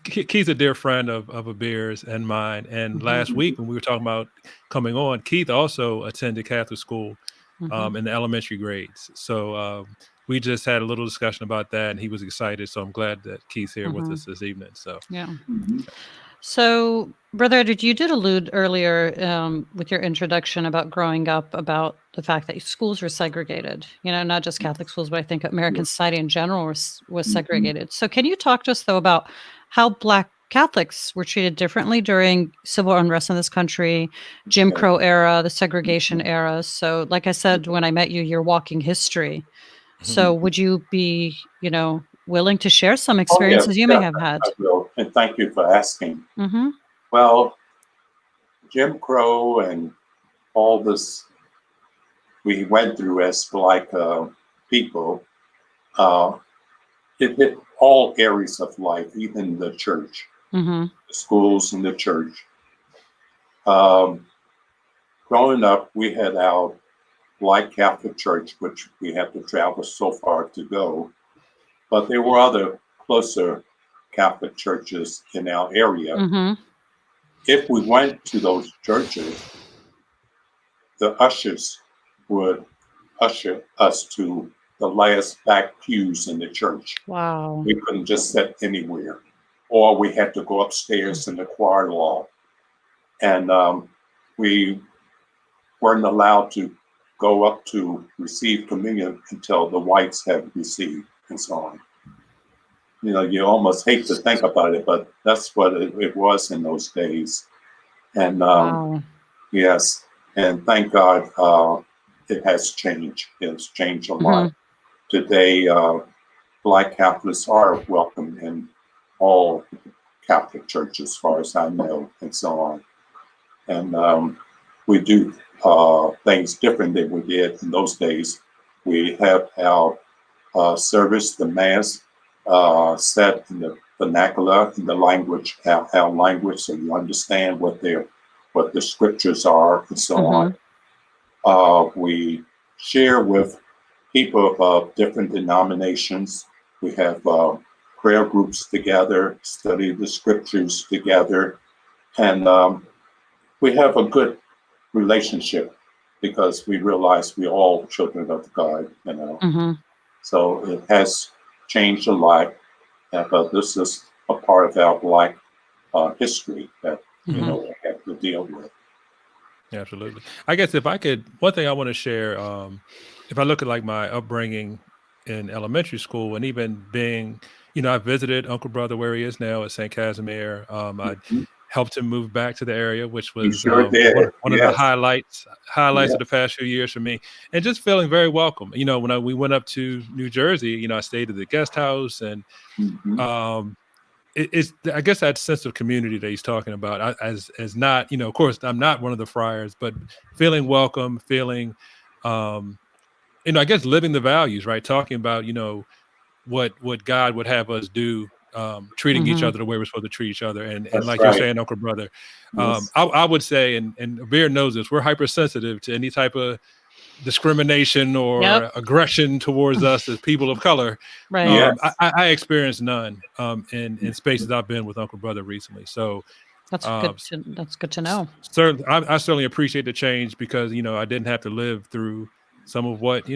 Keith's a dear friend of a beer's and mine. And Mhm. last week when we were talking about coming on, Keith also attended Catholic school Mhm. in the elementary grades. So we just had a little discussion about that, and he was excited. So I'm glad that Keith's here with Mhm. us this evening. So Yeah. Mhm. So, Brother Edward, you did allude earlier with your introduction about growing up about the fact that schools were segregated. Not just Catholic schools, but I think American society in general was Mhm. segregated. So, can you talk to us though about how Black Catholics were treated differently during civil unrest in this country, Jim Okay. Crow era, the segregation era? So, like I said when I met you, you're walking history. So, Mhm. would you be, willing to share some Oh, yeah, experiences you may yeah, have had? I will. And thank you for asking. Mm-hmm. Well, Jim Crow and all this we went through as Black people, uh, it hit all areas of life, even the church, Mm-hmm. the schools, and the church. Um, Growing up, we had our Black Catholic Church, which we had to travel so far to go, but there were other closer Catholic churches in our area. Mm-hmm. If we went to those churches, the ushers would usher us to the last back pews in the church. Wow. We couldn't just sit anywhere, or we had to go upstairs in the choir loft, and we weren't allowed to go up to receive communion until the whites had received, and so on. You almost hate to think about it, but that's what it was in those days. And Wow. yes, and thank God it has changed. It's changed a Mhm. lot. Today, Black Catholics are welcome in all Catholic churches, as far as I know, and so on. And we do things different than we did in those days. We have our service, the Mass, set in the vernacular, in the language, our language, so you understand what the scriptures are, and so on. Mhm. We share with people of different denominations. We have prayer groups together, study the scriptures together, and we have a good relationship because we realize we're all children of God. Mhm. So it has changed a lot, but this is a part of our Black history that Mhm. we have to deal with. absolutely. I guess if I could, one thing I want to share, if I look at like my upbringing in elementary school and even being, I visited Uncle Brother where he is now at St. Casimir. I Mhm. helped him move back to the area, which You was sure did. one of the Yes. highlights of Yes. the past few years for me, and just feeling very welcome. When we went up to New Jersey, I stayed at the guest house, and Mhm. um, it's I guess that sense of community that he's talking about. As not, of course, I'm not one of the friars, but feeling welcome, feeling, um, I guess living the values, right? Talking about, what God would have us do, treating each Mhm. other the way we're supposed to treat each other. And That's like you're right. saying, Uncle Brother, Yes. I would say, and Beard knows this, we're hypersensitive to any type of discrimination Yep. or aggression towards us as people of color. Right. Yes. I experienced none in spaces I've been with Uncle Brother recently. So That's good to know. certainly, I certainly appreciate the change because I didn't have to live through some of what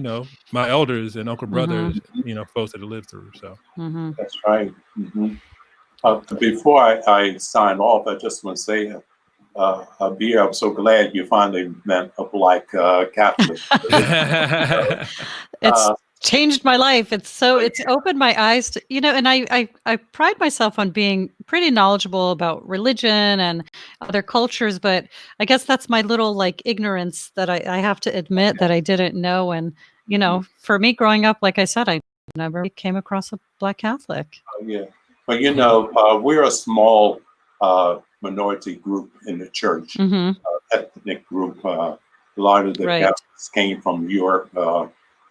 my elders and Uncle Mhm. Brothers folks had to live through. So Mhm. That's right. Before I sign off, I just want to say, Abir, I'm so glad you finally met a Black Catholic. It's Uh, changed my life. It's opened my eyes to, and I pride myself on being pretty knowledgeable about religion and other cultures, but I guess that's my little like ignorance that I have to admit that I didn't know. And, for me growing up, like I said, I never came across a Black Catholic. yeah, but we're a small minority group in the church, Mhm. ethnic group. A lot of the Right. Catholics came from Europe,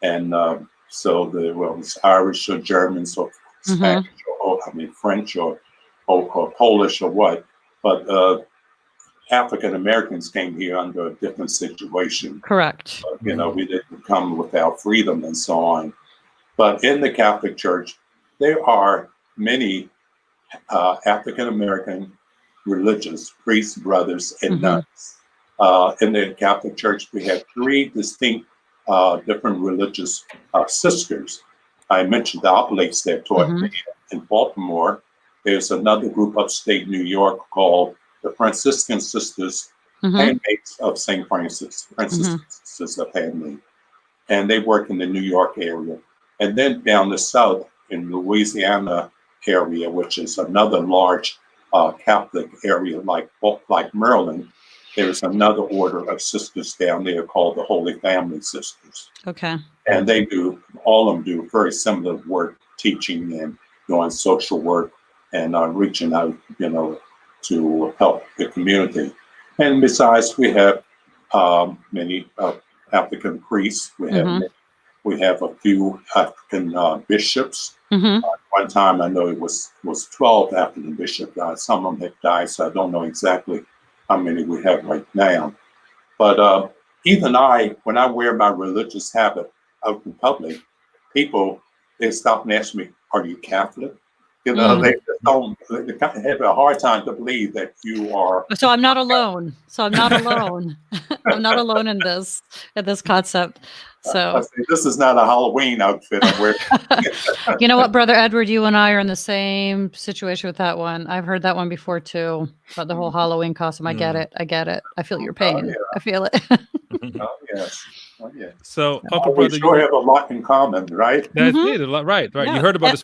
and so it's Irish or Germans or Spanish Mhm. or I mean French or Polish or what. But African Americans came here under a different situation. Correct. We didn't come without freedom and so on. But in the Catholic Church, there are many African American religious priests, brothers, and nuns. In the Catholic Church, we have three distinct different religious sisters. I mentioned the oblates that taught me in Baltimore. There's another group upstate New York called the Franciscan Sisters, Handmaids of St. Francis, Franciscan Sisters of Handmaid. And they work in the New York area. And then down the south in Louisiana area, which is another large Catholic area like Maryland, there's another order of sisters down there called the Holy Family Sisters. Okay. And they do, all of them do very similar work, teaching and doing social work and reaching out, to help the community. And besides, we have many African priests. We have a few African bishops. One time, I know it was 12 African bishops. Some of them have died, so I don't know exactly how many we have right now. But even when I wear my religious habit out in public, people, they stop and ask me, "Are you Catholic?" They have a hard time to believe that you are. So I'm not alone. I'm not alone in this concept. So this is not a Halloween outfit I'm wearing. You know what, Brother Edward, you and I are in the same situation with that one. I've heard that one before too, about the whole Halloween costume. I get it. I feel your pain. Yeah. I feel it. Yes. Yeah. So, Uncle We Brother, sure have a lot in common, right? that's it. A lot, right. Yeah. You heard about the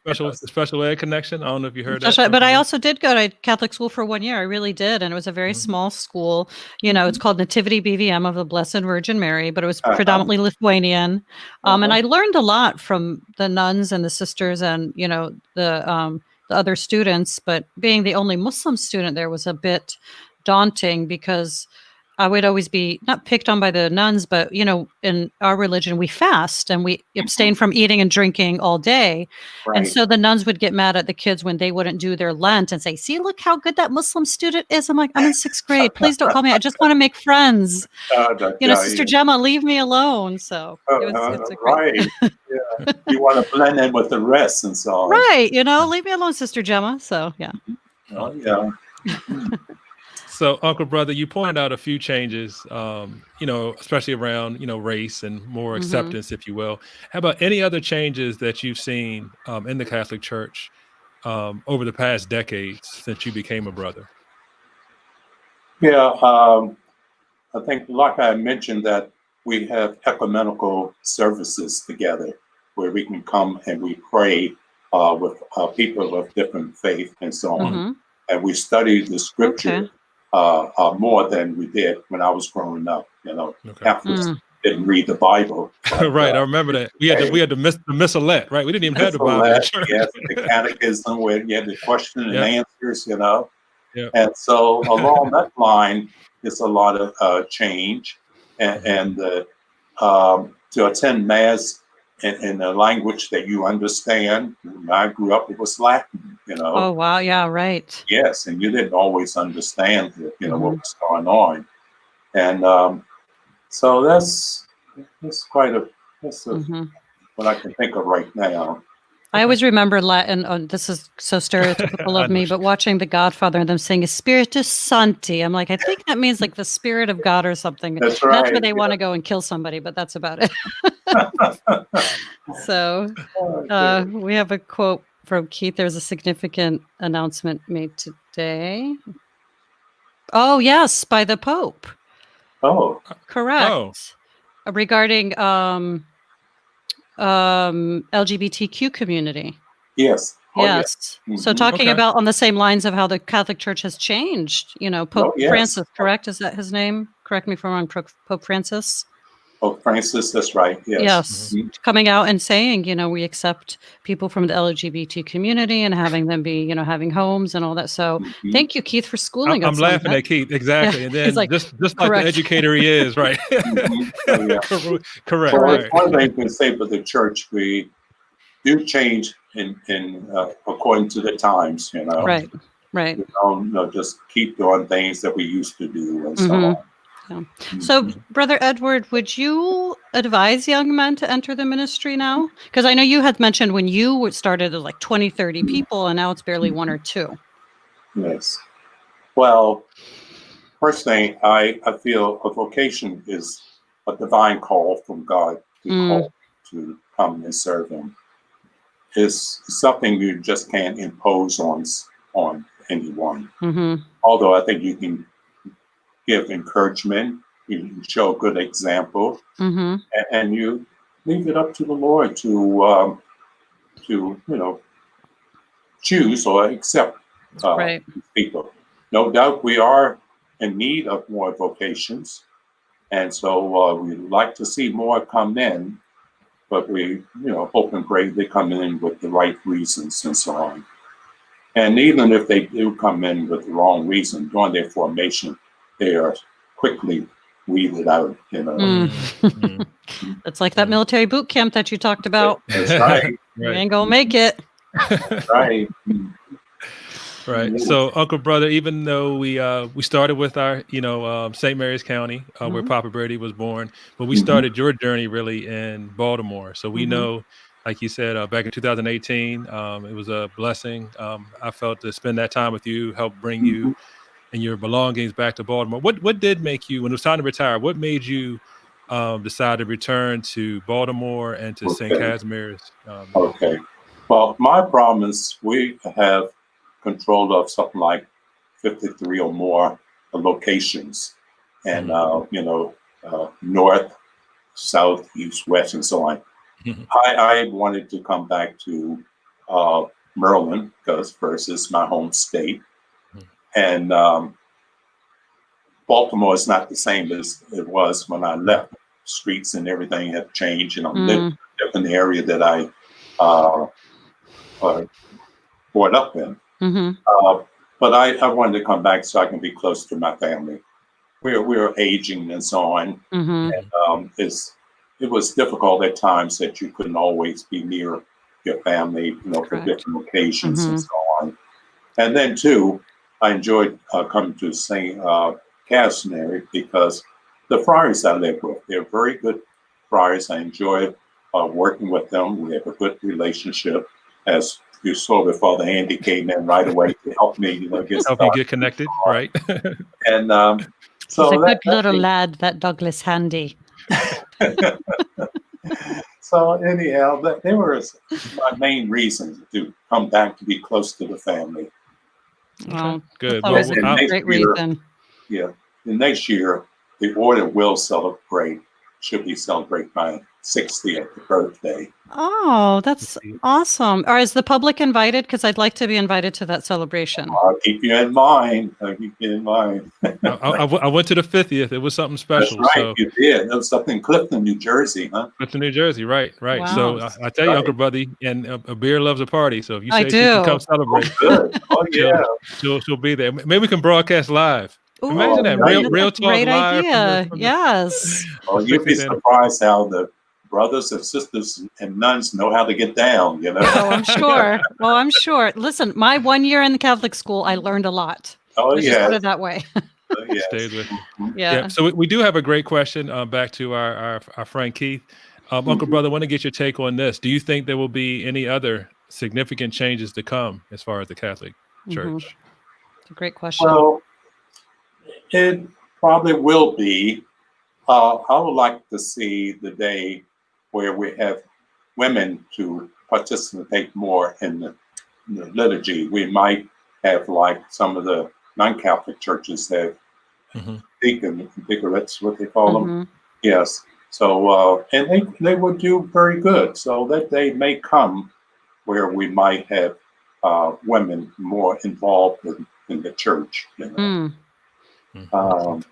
special ed connection. I don't know if you heard that. But I also did go to Catholic school for 1 year. I really did, and it was a very small school. It's called Nativity BVM of the Blessed Virgin Mary, but it was predominantly Lithuanian. And I learned a lot from the nuns and the sisters, and the other students. But being the only Muslim student there was a bit daunting, because I would always be not picked on by the nuns, but in our religion, we fast and we abstain from eating and drinking all day. Right. And so the nuns would get mad at the kids when they wouldn't do their Lent and say, "See, look how good that Muslim student is." I'm like, "I'm in 6th grade. Please don't call me. I just want to make friends. Sister Gemma, leave me alone." So it's a great. Right. Yeah. You want to blend in with the rest and so on. Right. Leave me alone, Sister Gemma. So yeah. Oh, yeah. So, Uncle Brother, you pointed out a few changes, especially around, race and more acceptance, if you will. How about any other changes that you've seen in the Catholic Church over the past decades since you became a brother? Yeah, I think, like I mentioned, that we have ecumenical services together where we can come and we pray with people of different faith and so on. And we study the scripture. More than we did when I was growing up. Catholics didn't read the Bible. But, right, I remember that. We had the missalette, right? We didn't even have the Bible. Yes, the catechism where you had the question and answers, Yeah. And so along that line, it's a lot of change, and to attend Mass in a language that you understand. When I grew up, it was Latin. Oh wow, yeah, right. Yes, and you didn't always understand, what was going on, and so that's what I can think of right now. I always remember Latin. This is so stereotypical of me, but watching The Godfather and them saying "Spiritus Sancti," I'm like, I think that means like the Spirit of God or something. That's right. That's where they want to go and kill somebody, but that's about it. So we have a quote from Keith. There's a significant announcement made today. Oh, yes, by the Pope. Oh. Correct. Oh. Regarding LGBTQ community. Yes. Yes. So talking about on the same lines of how the Catholic Church has changed, Pope Francis, correct? Is that his name? Correct me if I'm wrong, Pope Francis. Pope Francis, that's right. Yes. Coming out and saying, we accept people from the LGBT community and having them be, having homes and all that. So thank you, Keith, for schooling us. I'm laughing at Keith, exactly. And then just like the educator he is, right? Correct. Well, one thing we can say for the church, we do change in according to the times, Right. We don't just keep doing things that we used to do and so on. Yeah. So, Mhm. Brother Edward, would you advise young men to enter the ministry now? Because I know you had mentioned when you started at like 20, 30 people, and now it's barely one or two. Yes. Well, first thing, I feel a vocation is a divine call from God to Mm, call to come and serve Him. It's something you just can't impose on anyone. hmm Although I think you can give encouragement, you can show a good example, hmm and you leave it up to the Lord to choose or accept Right. people. No doubt we are in need of more vocations, and so we'd like to see more come in, but we hope and pray they come in with the right reasons and so on. And even if they do come in with the wrong reason during their formation, they are quickly weeded out. Mm. Mm. It's like that Mm. military boot camp that you talked about. That's right. You Right. ain't gonna make it. Right. Right. Yes. So, Uncle Brother, even though we started with our, St. Mary's County, where hmm Papa Brady was born, but we Mhm. started your journey really in Baltimore. So we hmm know, like you said, back in 2018, it was a blessing. I felt to spend that time with you, help bring you Mhm. and your belongings back to Baltimore. What did make you, when it was time to retire, what made you decide to return to Baltimore and to St. Okay. Casimir's? Okay. Well, my problem is we have control of something like 53 or more locations, and Mhm. north, south, east, west, and so on. I wanted to come back to uh, Maryland because first it's my home state, and Baltimore is not the same as it was when I left. Streets and everything have changed, and I'm living Mm, in a different area that I uh, uh, brought up in. hmm Uh, but I wanted to come back so I can be close to my family. We're aging and so on. hmm It was difficult at times that you couldn't always be near your family, for Correct. different occasions and hmm so on. And then too, I enjoyed coming to St. Casimir because the friars I live with, they're very good friars. I enjoy working with them. We have a good relationship. As you saw before, the Andy came in right away to help me, get Help you started. get connected, right? And He's a so good that little thing, lad, that Douglas Handy. so anyhow, they were my main reasons to come back to be close to the family. Okay, Well, that's good. Well, always And, a and next great year, reason. yeah, the next year, the order will celebrate, should be celebrate my 60th birthday. Oh, that's awesome. Or is the public invited? Because I'd like to be invited to that celebration. I'll keep you in mind. I'll keep you in mind. I went to the 50th. It was something That's special. right, So you did. That was up in Clifton, New Jersey, huh? went to New Jersey, right, right. So Wow. Yes, I tell you, right. Uncle Buddy, and a beer loves a party. So if you I say she can come do. Oh, celebrate, good. Oh, she'll yeah. she'll be there. Maybe we can broadcast live. Imagine Oh, that, Ooh, right. real that's a real talk great live from the idea. Yes. the Oh, you'd be 60th anniversary. surprised how the brothers and sisters and nuns know how to get down, Oh, I'm sure. Oh, I'm sure. Listen, my 1 year in the Catholic school, I learned a lot. Oh, Let's just put yes. it that way. Oh, yes. Stays with you. Mhm. Yeah. Yeah. So we do have a great question back to our friend Keith. Uncle Mhm. Brother, I want to get your take on this. Do you think there will be any other significant changes to come as far as the Catholic hmm Church? It's a great question. Well, it probably will be. I would like to see the day where we have women to participate more in the liturgy. We might have like some of the non-Catholic churches have Hmm. deaconettes, what they call them. hmm Yes. So and they would do very good. So that day may come where we might have women more involved in the church. Mm, Um,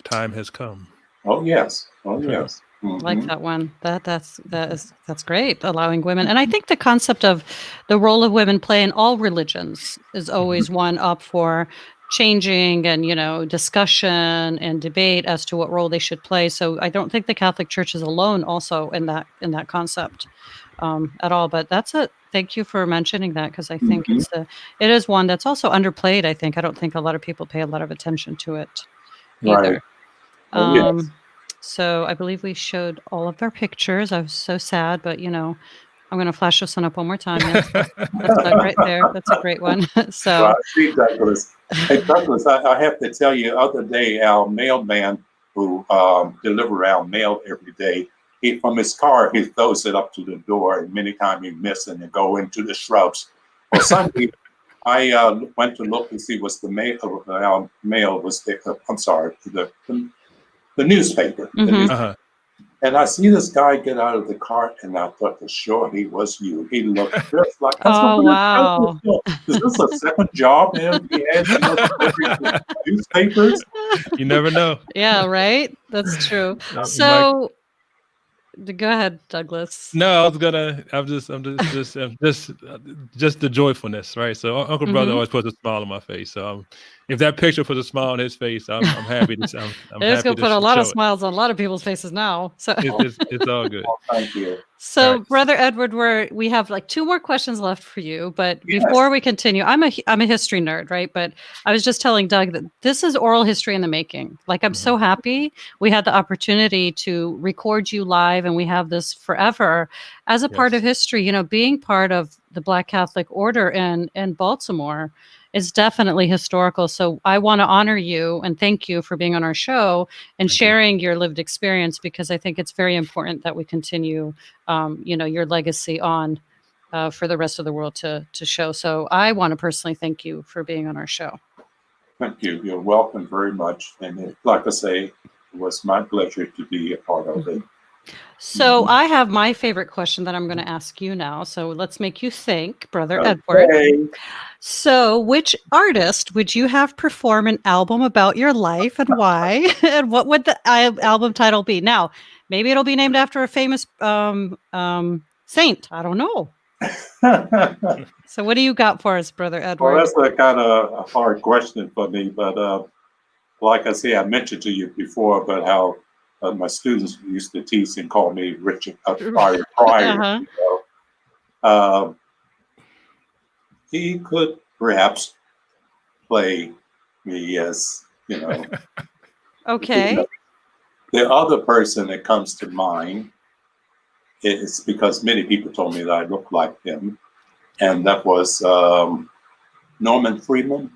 Time has come. oh yes. Oh yes. like Hmm. that one. That's great. Allowing women, and I think the concept of the role of women play in all religions is always one up for changing and discussion and debate as to what role they should play. So I don't think the Catholic Church is alone also in that concept at all. But that's it. Thank you for mentioning that because I think Hmm. it is one that's also underplayed. I don't think a lot of people pay a lot of attention to it Right. either. Oh, yes. So I believe we showed all of our pictures. I was so sad, but I'm going to flash this one up one more time. Yes, that's Doug right there. That's a great one. Well, So, see, Douglas. Hey, Douglas, I have to tell you, other day, our mailman who deliver our mail every day, he from his car, he throws it up to the door, and many times he miss and go into the shrubs. Well, Sunday, I went to look to see what's the mail. Our mail was I'm sorry, the newspaper. The Mhm. newspaper. Uh-huh. And I see this guy get out of the car, and I thought for sure he was you. He looked just like. I said, Oh, wow. is this a second job him? He had delivering newspapers. You never know. Yeah, right? That's true. Mike. So, go ahead, Douglas. No, just the joyfulness, right? So Uncle Brother Mhm. always puts a smile on my face. So if that picture puts a smile on his face, I'm happy to I'm It's happy going to put a to lot of show it. smiles on a lot of people's faces now. So, It's all good. Oh, thank you. All so right. Brother Edward, we have like 2 more questions left for you. But Yes. before we continue, I'm a history nerd, right? But I was just telling Doug that this is oral history in the making. Like, I'm so happy we had the opportunity to record you live, and we have this forever as a part Yes. of history. Being part of the Black Catholic Order in Baltimore is definitely historical. So I want to honor you and thank you for being on our show and Thank you. sharing your lived experience, because I think it's very important that we continue, your legacy on for the rest of the world to show. So I want to personally thank you for being on our show. Thank you. You're welcome very much. And like I say, it was my pleasure to be a part of it. So I have my favorite question that I'm going to ask you now. So let's make you think, Brother Edward. Okay. So which artist would you have perform an album about your life and why? And what would the album title be? Now, maybe it'll be named after a famous saint. I don't know. So what do you got for us, Brother Edward? Well, that's a kind of a hard question for me, but like I say, I mentioned to you before about how my students used to tease and call me Richard Friar. Uh-huh. He could perhaps play me as, Okay. The other person that comes to mind is because many people told me that I look like him, and that was Norman Freeman.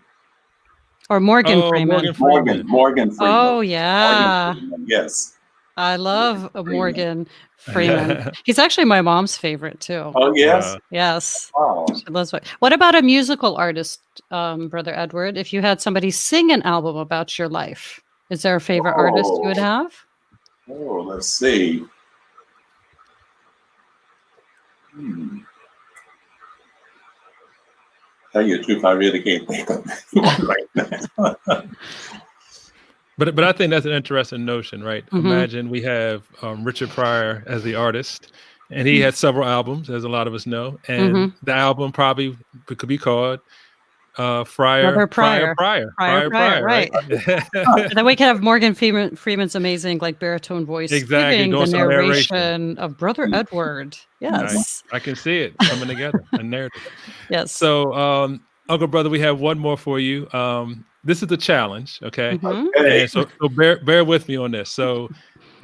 Or Morgan Freeman. Morgan Freeman. Morgan Freeman. Oh, yeah. Morgan Freeman, yes. I love Morgan Freeman. He's actually my mom's favorite too. Oh, yes. Yes. Wow. She loves it. What about a musical artist, Brother Edward? If you had somebody sing an album about your life, is there a favorite artist you would have? Oh, let's see. Tell you the truth, I really can't think of one right now. But I think that's an interesting notion, right? Mhm. Imagine we have Richard Pryor as the artist, and he had several albums, as a lot of us know, and the album probably could be called Friar Pryor, right? And then we could have Morgan Freeman's amazing, like, baritone voice Exactly, giving the doing some narration. narration of Brother Edward. Yes, I can see it coming together, a narrative. yes. So, Uncle Brother, we have one more for you. This is the challenge, okay? Mhm. And so bear with me on this. So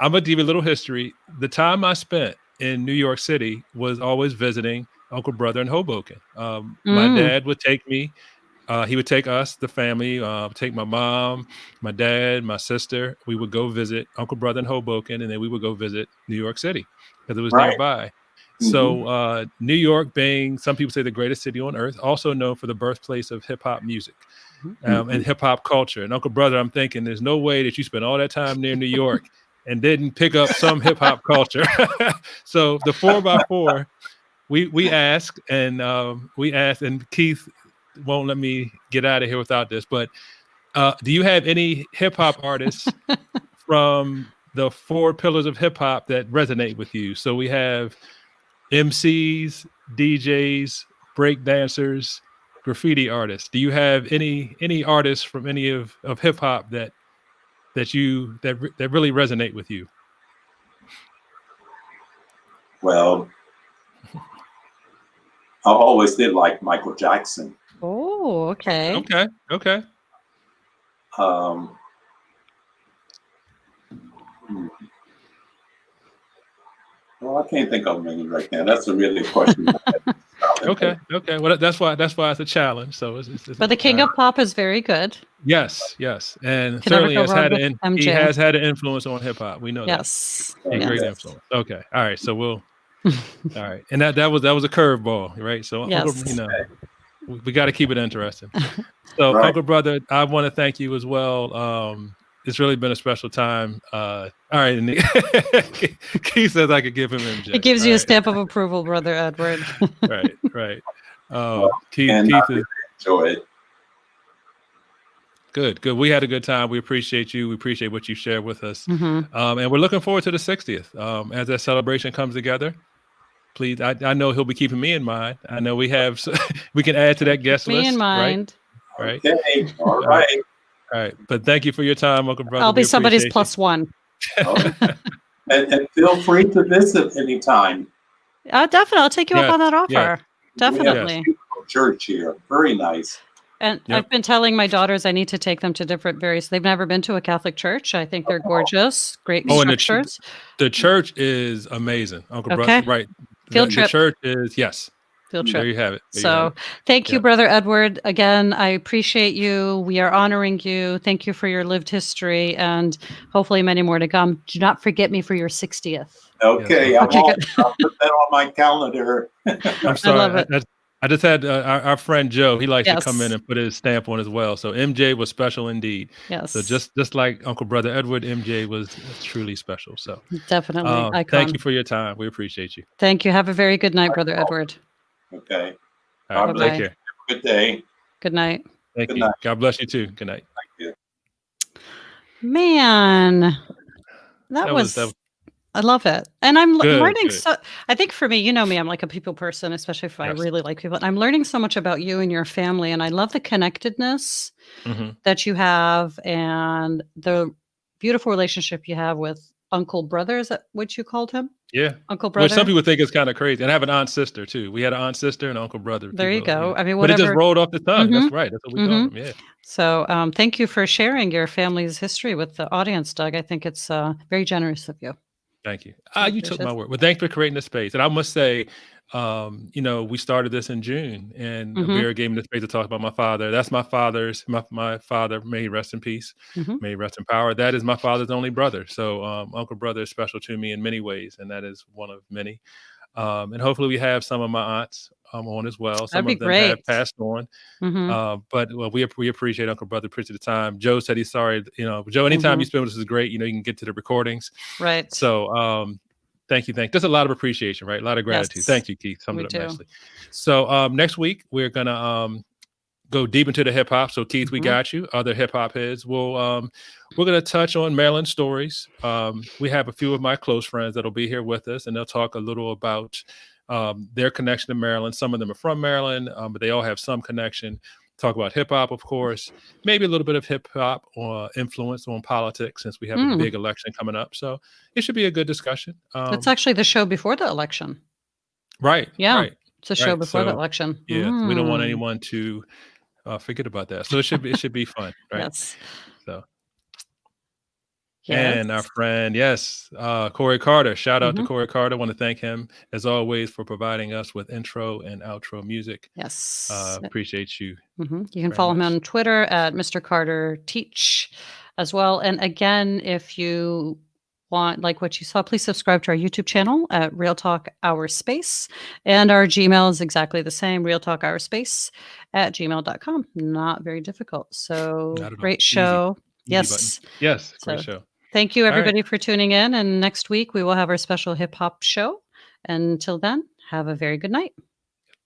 I'm gonna give you a little history. The time I spent in New York City was always visiting Uncle Brother in Hoboken. My dad would take me. He would take us, the family, take my mom, my dad, my sister. We would go visit Uncle Brother in Hoboken, and then we would go visit New York City because it was nearby. So New York being, some people say, the greatest city on earth, also known for the birthplace of hip hop music and hip hop culture. And Uncle Brother, I'm thinking there's no way that you spent all that time near New York and didn't pick up some hip hop culture. So the 4x4, we asked, and Keith won't let me get out of here without this, but do you have any hip hop artists from the 4 pillars of hip hop that resonate with you? So we have MCs, DJs, break dancers, graffiti artists. Do you have any artists from any of hip hop that really resonate with you? Well, I always did like Michael Jackson. Oh, okay. Okay. Hmm. Well, I can't think of many right now. That's a really question. Okay. Well, that's why it's a challenge. So it's But the King of Pop is very good. yes, and Can never certainly go has wrong had with he MJ. has had an influence on hip hop. We know Yes. that. A great Yes. influence. Okay. All right. So we'll. All right. And that was a curveball, right? So Uncle, Yes. we got to keep it interesting. So Right. Uncle Brother, I want to thank you as well. It's really been a special time. All right. And Keith says I could give him MJ. It gives All you a right. stamp of approval, Brother Edward. Right. Well, Keith and I is really enjoyed. good. We had a good time. We appreciate you. We appreciate what you shared with us. Hmm. And we're looking forward to the 60th. As that celebration comes together, please, I know he'll be keeping me in mind. I know we have, we can add to that guest Me list, in mind. right? Okay. All right. All right. But thank you for your time, Uncle Brother. I'll be We somebody's appreciate plus one. Okay. And feel free to visit anytime. Definitely. I'll take you up Yes, on that offer. yes. We have a Definitely. beautiful church here. Very nice. And Yep. I've been telling my daughters I need to take them to different they've never been to a Catholic church. I think they're gorgeous, great Oh, and structures. the church is amazing, Uncle Okay. Brother. Right. Field The trip. church is, yes. Field There trip. you have it. So thank you, Yeah. Brother Edward. Again, I appreciate you. We are honoring you. Thank you for your lived history and hopefully many more to come. Do not forget me for your 60th. Okay. Yes, I Okay, won't. good. I'll put that on my calendar. I'm sorry. love it. I just had our friend Joe. He likes to come in Yes. and put his stamp on as well. So MJ was special indeed. Yes. So just like Uncle Brother Edward, MJ was truly special. So Definitely. Icon. thank you for your time. We appreciate you. Thank you. Have a very good night, Brother Edward. Okay. All right. God Take bless. care. Good day. Good night. Thank Good you. night. God bless you too. Good night. Thank you. Man, that was I love it. And I'm Good, learning good. so I think for me, you know me, I'm like a people person, especially if I Yes. really like people. And I'm learning so much about you and your family. And I love the connectedness Mhm. that you have and the beautiful relationship you have with Uncle Brother. Is that what you called him? Yeah. Uncle Which Brother. some people think is kind of crazy. And I have an aunt sister too. We had an aunt sister and Uncle Brother. There you People, go. I mean, but it just whatever. rolled off the tongue. Mhm. That's right. That's what we call them. Yeah. So thank you for sharing your family's history with the audience, Doug. I think it's very generous of you. Thank you. I You took appreciate my it. word. Well, thanks for creating the space. And I must say, we started this in June, and Mhm. Vera gave me the space to talk about my father. That's my father's. My father, may he rest in peace, Mhm. may he rest in power. That is my father's only brother. So Uncle Brother is special to me in many ways, and that is one of many. And hopefully, we have some of my aunts on as well. Some That'd be of them have great. passed on. Mhm. But well, we appreciate Uncle Brother, appreciate the time. Joe said he's sorry. Joe, anytime you spend with us is great. You can get to the recordings. Right. So thank you. There's a lot of appreciation, right? A lot of gratitude. Yes, Thank you, Keith. Summed we it up do. nicely. So next week we're gonna go deep into the hip hop. So Keith, we Mhm. got you. Other hip hop heads. We're gonna touch on Maryland stories. We have a few of my close friends that'll be here with us, and they'll talk a little about their connection to Maryland. Some of them are from Maryland, but they all have some connection. Talk about hip hop, of course, maybe a little bit of hip hop or influence on politics since we have a Mm. big election coming up. So it should be a good discussion. That's actually the show before the election. Right. Yeah. Right. It's a show Right. before the So election. yeah, we don't want Mm. anyone to forget about that. So it should be fun, right? Yes. So Yes. and our friend, yes, Corey Carter. Shout out to Mhm. Corey Carter. I want to thank him as always for providing us with intro and outro music. Yes. Appreciate you. You can very follow him much. on Twitter at Mr. Carter Teach as well. And again, if you want, like what you saw, please subscribe to our YouTube channel at Real Talk Our Space. And our Gmail is exactly the same, Real Talk Our Space at gmail.com. Not very difficult. So Not at all. great Easy. show. Easy Yes. button. Yes. Great So show. thank you, All right. everybody, for tuning in. And next week, we will have our special hip hop show. Until then, have a very good night.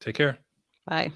Take care. Bye.